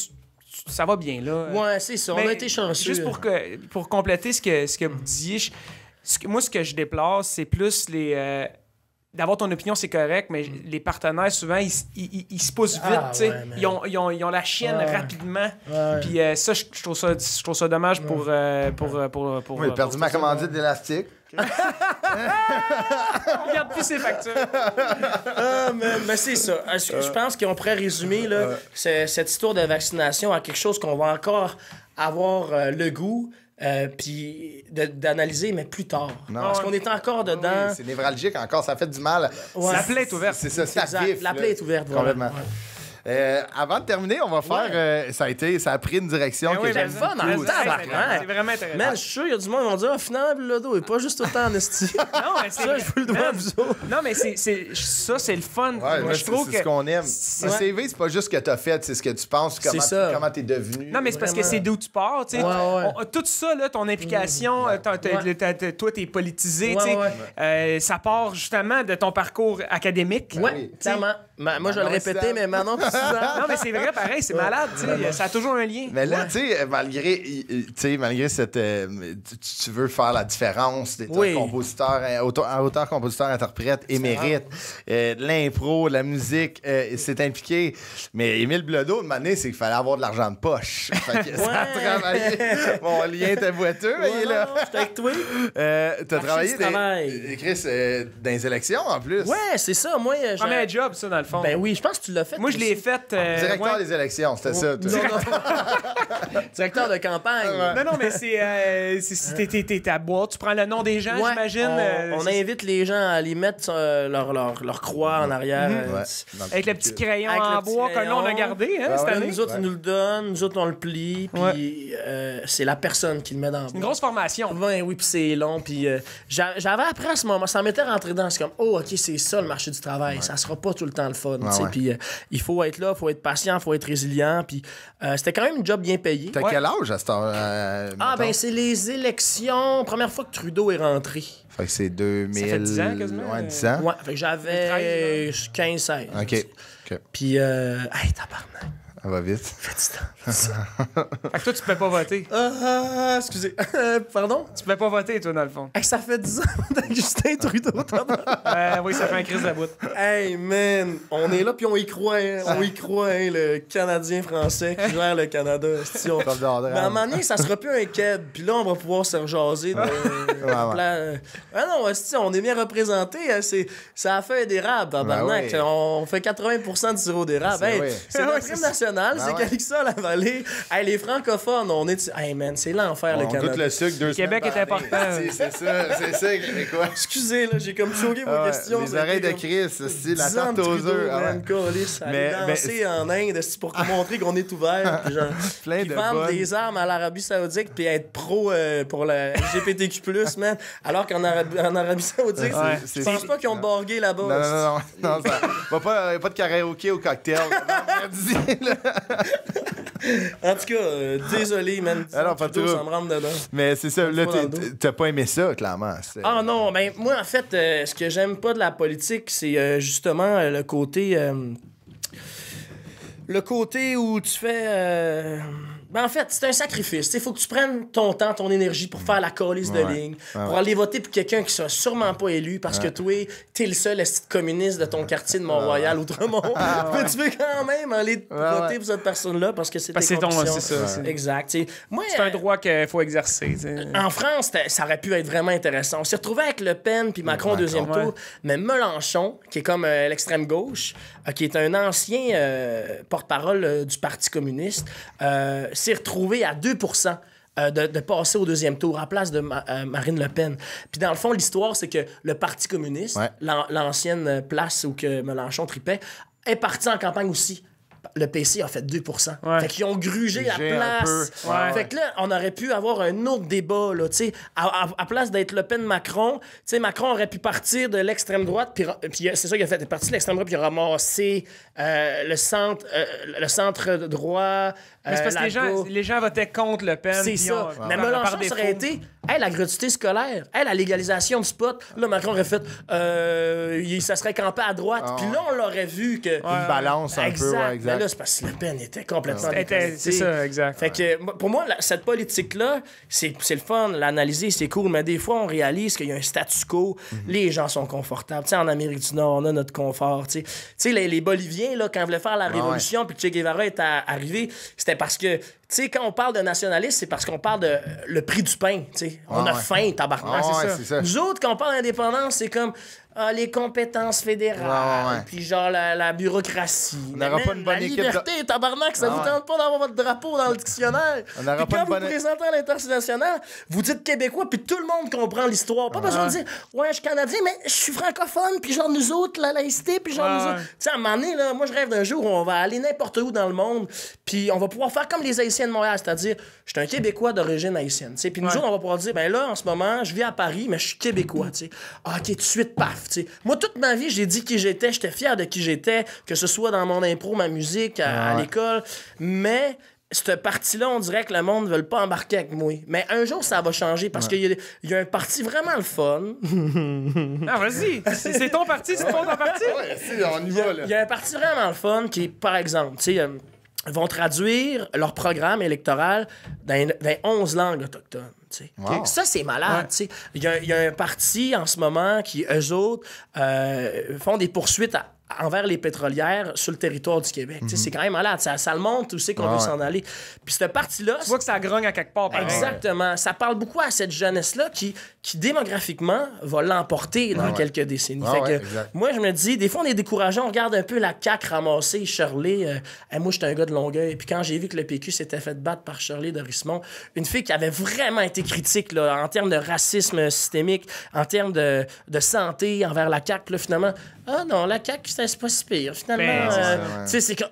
Speaker 2: ça va bien, là.
Speaker 3: Ouais, c'est ça. On a été chanceux.
Speaker 2: Juste pour compléter ce que vous disiez, moi, ce que je déplore, c'est plus les... d'avoir ton opinion, c'est correct, mais les partenaires, souvent, ils se poussent vite, tu sais. Ils ont la chienne rapidement. Puis ça, je trouve ça dommage pour...
Speaker 1: Oui, perdu ma commandite d'élastique.
Speaker 2: On regarde plus ses factures.
Speaker 3: Mais c'est ça. Je pense qu'on pourrait résumer là, cette histoire de vaccination à quelque chose qu'on va encore avoir le goût puis d'analyser, mais plus tard. Parce qu'on est encore dedans.
Speaker 1: Oui, c'est névralgique encore, ça fait du mal.
Speaker 2: La plaie est ouverte.
Speaker 1: C'est ça, c'est vif.
Speaker 3: La plaie est ouverte,
Speaker 1: complètement. Avant de terminer, on va faire... ça a pris une direction que j'aime
Speaker 3: fun,
Speaker 1: beaucoup.
Speaker 2: C'est vraiment intéressant.
Speaker 3: Man, je suis sûr qu'il y a du monde qui vont dire, finalement, le dos est pas juste tout le temps en esti.
Speaker 2: Non, mais
Speaker 3: ça, je vous le dois à vous autres.
Speaker 2: Non, mais ça, c'est le fun.
Speaker 1: Ouais,
Speaker 2: moi, je trouve
Speaker 1: c'est ce qu'on aime. Le CV, c'est pas juste ce que t'as fait, c'est ce que tu penses, comment t'es devenu.
Speaker 2: Non, mais c'est parce que c'est d'où tu pars, tu sais. Tout ça, là, ton implication, toi, t'es politisé, tu sais. Ça part justement de ton parcours académique.
Speaker 3: Oui, clairement. Moi, je vais le répéter, mais Manon,
Speaker 2: non, mais c'est vrai, pareil, c'est malade, tu sais. Ça a toujours un lien.
Speaker 1: Mais là, tu sais, malgré cette... tu veux faire la différence d'être un compositeur, auteur, compositeur, interprète, émérite. L'impro, la musique, c'est impliqué. Mais Émile Bilodeau, de manière, c'est qu'il fallait avoir de l'argent de poche. Fait que ça a travaillé. Mon lien était boiteux, mais il est là.
Speaker 3: J'étais avec toi.
Speaker 1: T'as travaillé, Chris, dans les élections, en plus.
Speaker 3: Ouais, c'est ça. Moi,
Speaker 2: premier job, ça, dans le fond.
Speaker 3: Ben oui, je pense que tu l'as fait.
Speaker 2: Moi, je l'ai fait...
Speaker 1: Directeur des élections, c'était ça.
Speaker 3: Directeur de campagne.
Speaker 2: Non, mais t'es à boire, tu prends le nom des gens, j'imagine.
Speaker 3: On invite les gens à aller mettre leur croix en arrière.
Speaker 2: Avec le petit crayon en bois que là, on a gardé cette année.
Speaker 3: Nous autres, ils nous le donnent, nous autres, on le plie, puis c'est la personne qui le met dans le bois.
Speaker 2: C'est une grosse formation.
Speaker 3: Oui, puis c'est long, puis j'avais appris à ce moment, ça m'était rentré dedans, c'est comme, OK, c'est ça le marché du travail, ça sera pas tout le temps le fun, tu sais, puis il faut être là, il faut être patient, il faut être résilient, puis c'était quand même un job bien payé.
Speaker 1: T'as quel âge à cette heure?
Speaker 3: C'est les élections, première fois que Trudeau est rentré.
Speaker 1: Fait que c'est 2000...
Speaker 2: Ça fait 10 ans, quasiment.
Speaker 1: Ouais, 10 ans.
Speaker 3: Ouais, fait que j'avais 15-16.
Speaker 1: OK.
Speaker 3: Puis, tabarnak.
Speaker 1: Ça va vite.
Speaker 2: Fait que toi, tu peux pas voter.
Speaker 3: Excusez. Pardon?
Speaker 2: Tu peux pas voter, toi, dans le fond.
Speaker 3: Hey, ça fait 10 ans avec Justin Trudeau.
Speaker 2: Oui, ça fait un crise de bout.
Speaker 3: Hey, man, on est là, puis on y croit. On y croit, le Canadien-Français qui gère le Canada. Mais à un moment donné, ça sera plus un keb. Puis là, on va pouvoir se rejaser. On est bien représenté. Ça a fait d'érable, tabarnak. On fait 80% du sirop d'érable. C'est notre crime national. C'est Calixa, la vallée. Hey, les francophones, on est... Hey, man, c'est l'enfer, le Canada.
Speaker 1: Tout le sucre,
Speaker 2: le Québec est important.
Speaker 1: C'est ça, quoi.
Speaker 3: Excusez, là, j'ai comme choqué vos questions.
Speaker 1: Les oreilles de Chris, la tarte aux œufs.
Speaker 3: Mais danser en Inde pour montrer qu'on est ouvert.
Speaker 1: Plein de
Speaker 3: vendre des armes à l'Arabie Saoudite puis être pro pour la LGBTQ+, man. Alors qu'en Arabie Saoudite, je pense pas qu'ils ont borgué là-bas.
Speaker 1: Non, ça pas de karaoké au cocktail.
Speaker 3: En tout cas, désolé, man.
Speaker 1: Alors, pas trop.
Speaker 3: Ça me rentre dedans.
Speaker 1: Mais c'est ça, là, t'as pas aimé ça, clairement.
Speaker 3: Ah non, ben moi, en fait, ce que j'aime pas de la politique, c'est justement le côté... le côté où tu fais... en fait, c'est un sacrifice. Il faut que tu prennes ton temps, ton énergie pour faire la calice de ligne, pour aller voter pour quelqu'un qui sera sûrement pas élu parce que toi, t'es le seul communiste de ton quartier de Mont-Royal, Outremont. Mais tu veux quand même aller voter pour cette personne-là parce que c'est tes conditions.
Speaker 2: C'est ça.
Speaker 3: Exact. Moi,
Speaker 2: c'est un droit qu'il faut exercer.
Speaker 3: En France, ça aurait pu être vraiment intéressant. On s'est retrouvé avec Le Pen puis Macron au deuxième tour, mais Mélenchon, qui est comme l'extrême gauche, qui est un ancien porte-parole du Parti communiste, s'est retrouvé à 2% de passer au deuxième tour en place de Marine Le Pen. Puis dans le fond, l'histoire, c'est que le Parti communiste, l'ancienne place où que Mélenchon tripait, est parti en campagne aussi. Le PC a fait 2%. Fait qu'ils ont grugé la place. Fait que là, on aurait pu avoir un autre débat, là, tu sais. À place d'être Le Pen-Macron, tu sais, Macron aurait pu partir de l'extrême droite, puis c'est ça qu'il a fait. Il est parti de l'extrême droite, puis il a ramassé le centre droit.
Speaker 2: Mais c'est parce que les gens votaient contre Le Pen.
Speaker 3: C'est ça. Mais Mélenchon, ça aurait été Hey, la gratuité scolaire. Hey, la légalisation du pot. Là, Macron aurait fait ça serait campé à droite. Puis là, on l'aurait vu que.
Speaker 1: Une balance un peu, ouais, exact.
Speaker 3: Mais là, c'est parce que Le Pen était complètement
Speaker 2: c'est ça, exact.
Speaker 3: Fait que pour moi, cette politique-là, c'est le fun, l'analyser, c'est cool, mais des fois, on réalise qu'il y a un statu quo. Les gens sont confortables. Tu sais, en Amérique du Nord, on a notre confort. Tu sais, les Boliviens, là, quand ils voulaient faire la révolution, puis Che Guevara est arrivé, c'était parce que, tu sais, quand on parle de nationalisme, c'est parce qu'on parle de le prix du pain. Tu sais, on a faim, tabarnak, c'est ça. Nous autres, quand on parle d'indépendance, c'est comme les compétences fédérales, puis genre la bureaucratie.
Speaker 1: On n'aura pas une bonne équipe.
Speaker 3: La liberté, tabarnak, ça vous tente pas d'avoir votre drapeau dans le dictionnaire.
Speaker 1: On n'aura pas
Speaker 3: quand vous présentez à l'international, vous dites québécois, puis tout le monde comprend l'histoire. Pas besoin de dire, ouais, je suis canadien, mais je suis francophone, puis genre nous autres, la laïcité, puis genre nous autres. Tu sais, à un moment donné, là, moi, je rêve d'un jour où on va aller n'importe où dans le monde, puis on va pouvoir faire comme les Haïtiens de Montréal, c'est-à-dire, je suis un Québécois d'origine haïtienne. Puis nous autres, on va pouvoir dire, ben là, en ce moment, je vis à Paris, mais je suis Québécois. T'sais. OK, tout de suite, paf. T'sais. Moi, toute ma vie, j'ai dit qui j'étais, j'étais fier de qui j'étais, que ce soit dans mon impro, ma musique, à l'école. Mais cette partie-là, on dirait que le monde ne veut pas embarquer avec moi. Mais un jour, ça va changer parce qu'il y a un parti vraiment le fun.
Speaker 2: Ah, vas-y. C'est ton parti, c'est ton parti.
Speaker 1: Ouais, on y va, là. Il
Speaker 3: y a un parti vraiment le fun qui est, par exemple, tu sais, vont traduire leur programme électoral dans 11 langues autochtones. Wow. Ça, c'est malade. Ouais. Il y a un parti en ce moment qui, eux autres, font des poursuites envers les pétrolières sur le territoire du Québec. C'est quand même malade. Ça le montre où c'est qu'on veut s'en aller. Puis cette partie-là...
Speaker 2: Tu vois que ça grogne à quelque part. Pareil.
Speaker 3: Exactement. Ça parle beaucoup à cette jeunesse-là qui démographiquement, va l'emporter dans quelques décennies. Fait que, moi, je me dis, des fois, on est décourageant. On regarde un peu la CAQ ramasser Shirley. Moi, j'étais un gars de Longueuil. Puis quand j'ai vu que le PQ s'était fait battre par Shirley de Rismond, une fille qui avait vraiment été critique là, en termes de racisme systémique, en termes de santé envers la CAQ, là, finalement... Ah non, la CAQ, c'est pas si pire. Finalement, tu sais, c'est que...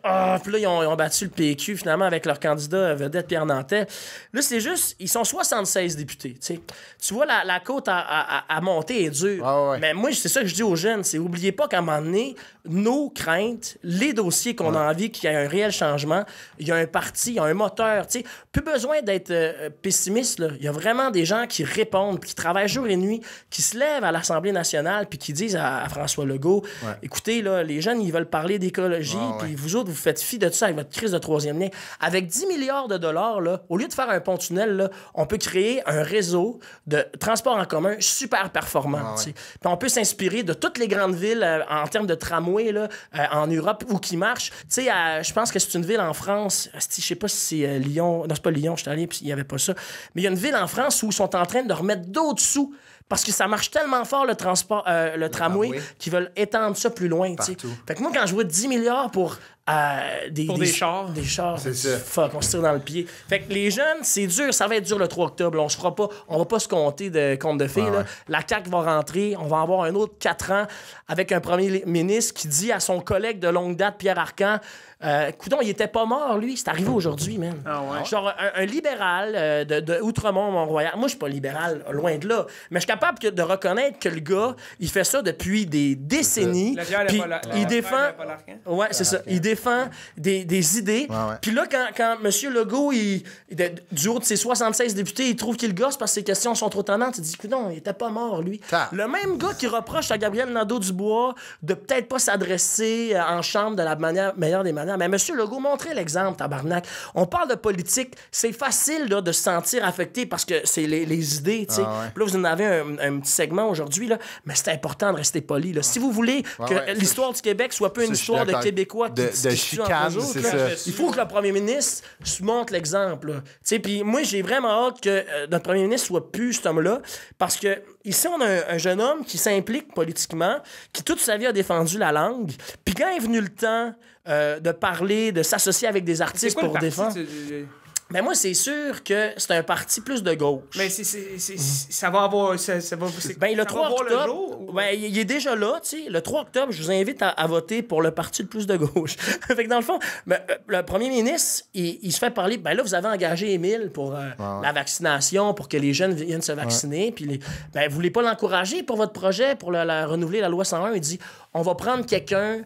Speaker 3: puis là, ils ont battu le PQ, finalement, avec leur candidat vedette Pierre Nantel. Là, c'est juste... Ils sont 76 députés, tu sais. Tu vois, la côte à monter est dure. Mais moi, c'est ça que je dis aux jeunes, c'est oubliez pas qu'à un moment donné, nos craintes, les dossiers qu'on a envie qu'il y ait un réel changement, il y a un parti, il y a un moteur, tu sais. Plus besoin d'être pessimiste, là. Il y a vraiment des gens qui répondent, qui travaillent jour et nuit, qui se lèvent à l'Assemblée nationale puis qui disent à François Legault, écoutez, là, les jeunes, ils veulent parler d'écologie, puis vous autres, vous faites fi de ça avec votre crise de troisième lien. Avec 10 milliards de dollars, là, au lieu de faire un pont-tunnel, là, on peut créer un réseau de transport en commun super performant. Puis on peut s'inspirer de toutes les grandes villes en termes de tramway là, en Europe où qui marchent. Tu sais, je pense que c'est une ville en France, je sais pas si c'est Lyon, non, c'est pas Lyon, je suis allé, puis il y avait pas ça, mais il y a une ville en France où ils sont en train de remettre d'autres sous parce que ça marche tellement fort, le transport, le tramway, qu'ils veulent étendre ça plus loin. Fait que moi, quand je vois 10 milliards pour des chars. Des chars.
Speaker 1: C'est ça.
Speaker 3: Fuck, on se tire dans le pied. Fait que les jeunes, c'est dur. Ça va être dur le 3 octobre. On va pas se compter de compte de filles. Là. La CAQ va rentrer. On va avoir un autre 4 ans avec un premier ministre qui dit à son collègue de longue date, Pierre Arcan, coudonc, il était pas mort, lui. C'est arrivé aujourd'hui, man. Genre, un libéral de Outremont, Mont-Royal. Moi, je suis pas libéral, loin de là. Mais je suis capable de reconnaître que le gars, il fait ça depuis des décennies. Puis il défend... Ouais, c'est ça. Il défend des idées. Puis là, quand M. Legault, du haut de ses 76 députés, il trouve qu'il gosse parce que ses questions sont trop tannantes, il dit, coudonc, il était pas mort, lui. Le même gars qui reproche à Gabriel Nadeau-Dubois de peut-être pas s'adresser en chambre de la meilleure des manières. Mais M. Legault, montrez l'exemple, tabarnak. On parle de politique. C'est facile là, de se sentir affecté parce que c'est les idées. Puis là, vous en avez un petit segment aujourd'hui, là, mais c'est important de rester poli. Là. Si vous voulez que l'histoire du Québec soit peu une histoire de Québécois qui
Speaker 1: chicane, c'est ça.
Speaker 3: Il faut que le premier ministre montre l'exemple. Puis moi, j'ai vraiment hâte que notre premier ministre soit plus cet homme-là parce que ici, on a un jeune homme qui s'implique politiquement, qui toute sa vie a défendu la langue. Puis quand est venu le temps de parler, de s'associer avec des artistes pour défendre... Mais moi, c'est sûr que c'est un parti plus de gauche.
Speaker 2: Mais ça va avoir...
Speaker 3: le 3 octobre, il est déjà là, tu sais. Le 3 octobre, je vous invite à voter pour le parti le plus de gauche. Fait que dans le fond, le premier ministre, il se fait parler... Ben là, vous avez engagé Émile pour la vaccination, pour que les jeunes viennent se vacciner. Puis vous voulez pas l'encourager pour votre projet, pour renouveler la loi 101? Il dit... on va prendre quelqu'un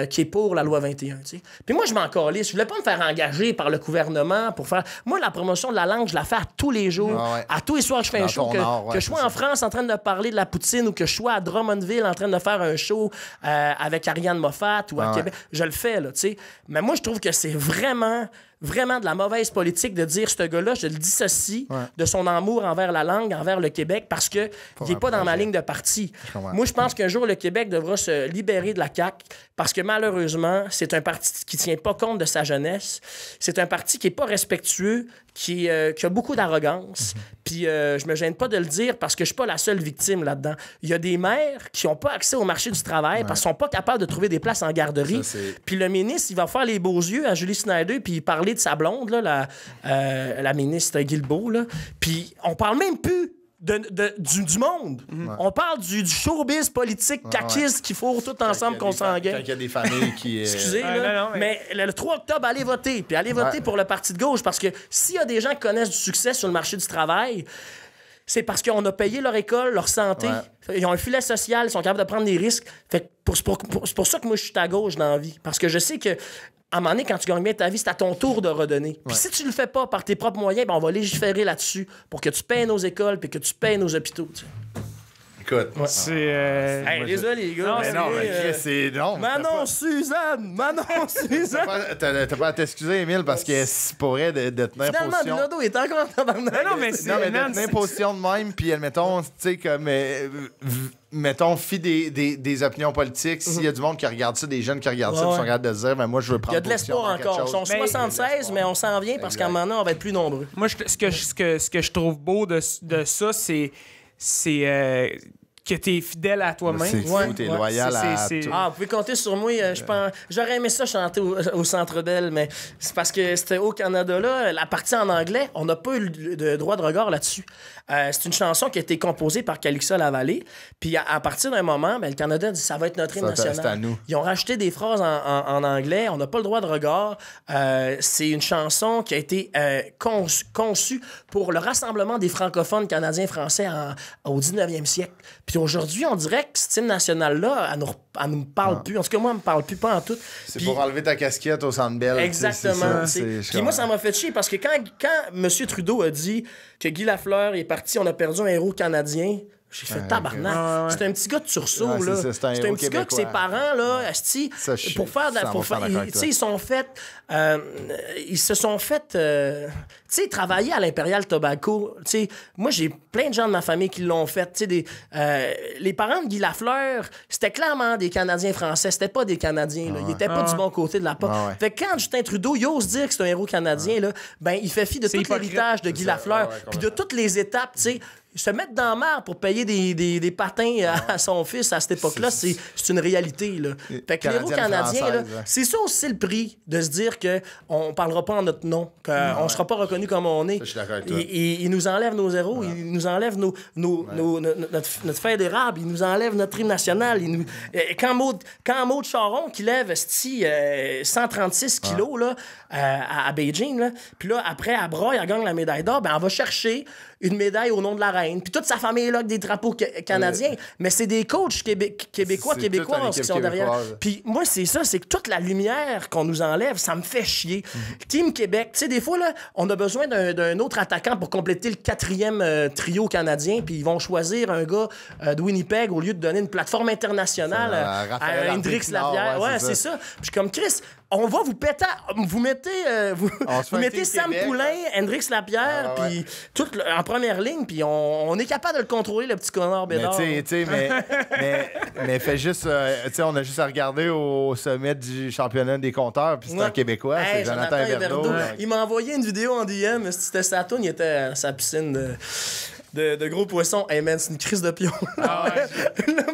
Speaker 3: qui est pour la loi 21, tu sais. Puis moi, je m'en calisse. Je voulais pas me faire engager par le gouvernement pour faire... Moi, la promotion de la langue, je la fais à tous les jours. À tous les soirs, je fais un show. Que je sois en France en train de parler de la poutine ou que je sois à Drummondville en train de faire un show avec Ariane Moffat ou à Québec, je le fais, là, tu sais. Mais moi, je trouve que c'est vraiment de la mauvaise politique de dire ce gars-là, je le dissocie de son amour envers la langue, envers le Québec, parce qu'il n'est pas dans ma ligne de parti. Moi, je pense qu'un jour, le Québec devra se libérer de la CAQ, parce que malheureusement, c'est un parti qui ne tient pas compte de sa jeunesse. C'est un parti qui n'est pas respectueux, qui a beaucoup d'arrogance. Puis je me gêne pas de le dire parce que je suis pas la seule victime là-dedans. Il y a des mères qui n'ont pas accès au marché du travail parce qu'ils sont pas capables de trouver des places en garderie. Puis le ministre, il va faire les beaux yeux à Julie Snyder puis parler de sa blonde, là, la ministre Guilbeault. Là. Puis on parle même plus du monde. On parle du showbiz politique caquiste qu'il faut tout ensemble qu'on s'engueule.
Speaker 1: Quand il y a des familles qui...
Speaker 3: Excusez, là, mais le 3 octobre, allez voter. Puis allez voter pour le Parti de gauche parce que s'il y a des gens qui connaissent du succès sur le marché du travail, c'est parce qu'on a payé leur école, leur santé. Ils ont un filet social, ils sont capables de prendre des risques. Fait que c'est pour ça que moi, je suis à gauche dans la vie. Parce que je sais que à un moment donné, quand tu gagnes bien ta vie, c'est à ton tour de redonner. Puis si tu le fais pas par tes propres moyens, ben on va légiférer là-dessus pour que tu payes nos écoles puis que tu payes nos hôpitaux. Tu sais.
Speaker 1: Écoute,
Speaker 3: c'est... désolé, les gars.
Speaker 1: Non, mais non, mais c'est... Non,
Speaker 3: Manon Suzanne!
Speaker 1: T'as pas à t'excuser, Émile, parce que c'est pour vrai de tenir
Speaker 3: finalement,
Speaker 1: position...
Speaker 3: Finalement, Bilodeau est encore en tabarnak.
Speaker 2: Non, mais
Speaker 1: de tenir position de même, puis admettons, tu sais, comme... mettons, fie des opinions politiques. S'il y a du monde qui regarde ça, des jeunes qui regardent ça, ils sont capables de se dire, mais moi, je veux prendre position.
Speaker 3: Il y a de l'espoir encore. Ils sont 76, mais on s'en vient parce qu'à un moment donné, on va être plus nombreux.
Speaker 2: Moi, ce que je trouve beau de ça, c'est que t'es fidèle à toi-même.
Speaker 1: C'est fou, t'es loyal à tout.
Speaker 3: Vous pouvez compter sur moi. J'aurais aimé ça chanter au Centre Bell, mais c'est parce que c'était au Canada, là. La partie en anglais, on n'a pas eu le droit de regard là-dessus. C'est une chanson qui a été composée par Calixa Lavallée. Puis à partir d'un moment, le Canada a dit ça va être notre hymne national.
Speaker 1: C'est à nous.
Speaker 3: Ils ont rajouté des phrases en anglais. On n'a pas le droit de regard. C'est une chanson qui a été conçue pour le rassemblement des francophones canadiens-français au 19e siècle. Puis aujourd'hui, on dirait que ce hymne national-là, elle nous parle plus. En tout cas, moi, elle me parle plus, pas en tout.
Speaker 1: C'est pour enlever ta casquette au Centre Bell.
Speaker 3: Exactement. Puis moi, ça m'a fait chier parce que quand M. Trudeau a dit que Guy Lafleur est parti, on a perdu un héros canadien, j'ai fait tabarnak. C'est un petit gars de sursaut, là. C'est un petit gars que ses parents, là, asti, pour faire de la... Tu sais, ils se sont fait... Tu sais, travailler à l'Imperial Tobacco. Tu sais, moi, j'ai plein de gens de ma famille qui l'ont fait. Tu sais, les parents de Guy Lafleur, c'était clairement des Canadiens français. C'était pas des Canadiens, là. Ils étaient pas du bon côté de la porte. Fait que quand Justin Trudeau, il ose dire que c'est un héros canadien, là, ben, il fait fi de tout l'héritage de Guy Lafleur, puis de toutes les étapes, tu sais. Se mettre dans la mer pour payer des patins à son fils à cette époque-là, c'est une réalité. Là. Fait que l'héros canadien, là, c'est ça aussi le prix de se dire qu'on ne parlera pas en notre nom, qu'on ne sera pas reconnu comme on est. Ils nous enlèvent nos héros, ils nous enlèvent notre feuille d'érable, ils nous enlèvent notre hymne national. Quand Maud Charon, qui lève 136 kilos là, à Beijing, là, puis là, après, à Bras, elle gagne la médaille d'or, ben, elle va chercher une médaille au nom de la reine. Puis toute sa famille est là avec des drapeaux canadiens. Mais c'est des coachs québécoises qui sont derrière. Puis moi, c'est ça, c'est que toute la lumière qu'on nous enlève, ça me fait chier. Team Québec, tu sais, des fois, là, on a besoin d'un autre attaquant pour compléter le 4e trio canadien, puis ils vont choisir un gars de Winnipeg au lieu de donner une plateforme internationale à Hendrix Lapierre. Ouais, c'est ça. Puis je suis comme, Chris, on va vous péter... Vous mettez Sam Poulain, Hendrix Lapierre, puis tout en première ligne, puis on est capable de le contrôler, le petit connard Bédard.
Speaker 1: Mais fait juste... tu sais, on a juste à regarder au sommet du championnat des compteurs, puis c'est un Québécois, c'est Jonathan Huberdeau.
Speaker 3: Il m'a envoyé une vidéo en DM, c'était sa toune, il était à sa piscine de gros poissons. Hey man, c'est une crise de pion. Là,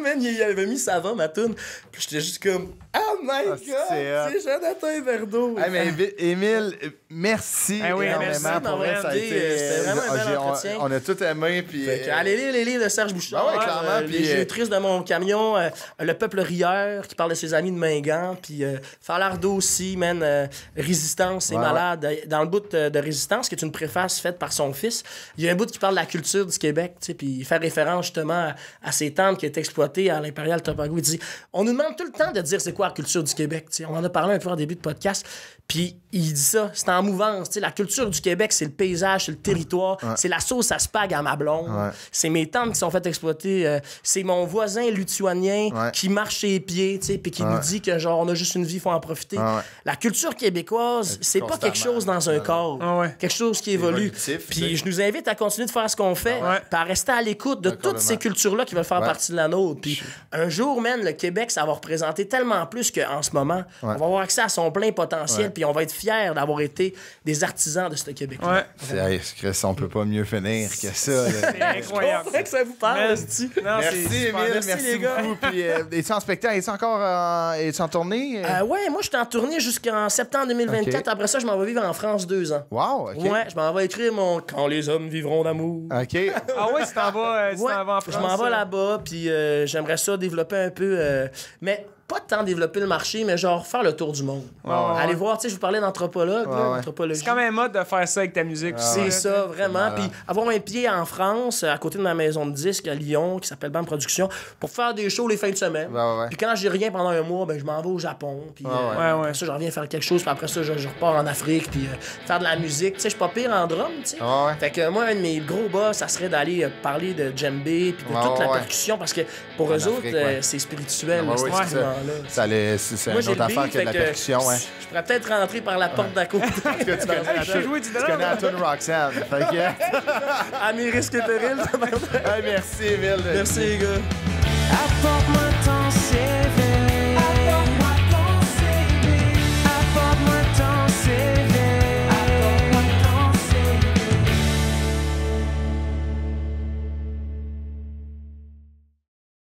Speaker 3: man, il avait mis ça va, ma toune. Puis j'étais juste comme... Ah my God! C'est Jonathan Verdeau.
Speaker 1: Hey, mais Émile, merci énormément pour vrai.
Speaker 3: C'était vraiment un bel entretien.
Speaker 1: On a tout aimé. Puis,
Speaker 3: allez lire les livres de Serge Bouchard.
Speaker 1: Ouais, clairement.
Speaker 3: Les géotrices de mon camion. Le peuple rieur qui parle de ses amis de Mingan. Puis Falardeau aussi, man. Résistance, c'est malade. Dans le bout de Résistance, qui est une préface faite par son fils, il y a un bout qui parle de la culture du Québec. Puis il fait référence justement à ces tentes qui étaient exploitées à l'Impérial Tobago. Il dit on nous demande tout le temps de dire c'est quoi la culture du Québec. T'sais. On en a parlé un peu en début de podcast. Puis il dit ça, c'est en mouvance. T'sais, la culture du Québec, c'est le paysage, c'est le territoire, c'est la sauce à spag à ma blonde. C'est mes tantes qui sont faites exploiter. C'est mon voisin lituanien qui marche ses pieds, puis qui nous dit que genre on a juste une vie, il faut en profiter. La culture québécoise, c'est pas quelque chose dans un corps, quelque chose qui évolue. Puis je nous invite à continuer de faire ce qu'on fait, puis à rester à l'écoute de toutes ces cultures-là qui veulent faire partie de la nôtre. Puis un jour, man, le Québec, ça va représenter tellement plus qu'en ce moment. On va avoir accès à son plein potentiel, puis on va être fiers d'avoir été des artisans de ce Québec-là.
Speaker 1: On peut pas mieux finir que ça.
Speaker 2: C'est incroyable.
Speaker 3: C'est que ça vous parle.
Speaker 1: Merci, Émile. Merci beaucoup. Puis, es-tu en spectacle? Es-tu encore en tournée?
Speaker 3: Ouais, moi, je suis en tournée jusqu'en septembre 2024. Okay. Après ça, je m'en vais vivre en France 2 ans.
Speaker 1: Wow, OK.
Speaker 3: Ouais, je m'en vais écrire mon « Quand les hommes vivront d'amour ».
Speaker 1: OK.
Speaker 2: Ah ouais, tu t'en vas en France?
Speaker 3: Je m'en vais là-bas, puis j'aimerais ça développer un peu... mais pas tant développer le marché, mais genre faire le tour du monde. Allez voir, tu sais, je vous parlais d'anthropologue, anthropologie.
Speaker 2: C'est quand même un mode de faire ça avec ta musique.
Speaker 3: C'est ça, vraiment. Puis avoir un pied en France, à côté de ma maison de disques à Lyon, qui s'appelle BAM Productions, pour faire des shows les fins de semaine. Puis quand j'ai rien pendant un mois, ben je m'en vais au Japon. Puis après ça, je reviens faire quelque chose. Puis après ça, je repars en Afrique, puis faire de la musique. Tu sais, je suis pas pire en drum, tu sais. Fait que moi, un de mes gros bas, ça serait d'aller parler de djembé, puis de toute la percussion, parce que pour eux autres, c'est spirituel, cet instrument-là.
Speaker 1: C'est une autre affaire que de la percussion.
Speaker 3: Je pourrais peut-être rentrer par la porte d'à côté.
Speaker 1: Tu connais la tune Roxanne.
Speaker 3: À mes risques et périls.
Speaker 1: Merci, Émile.
Speaker 3: Merci, les gars.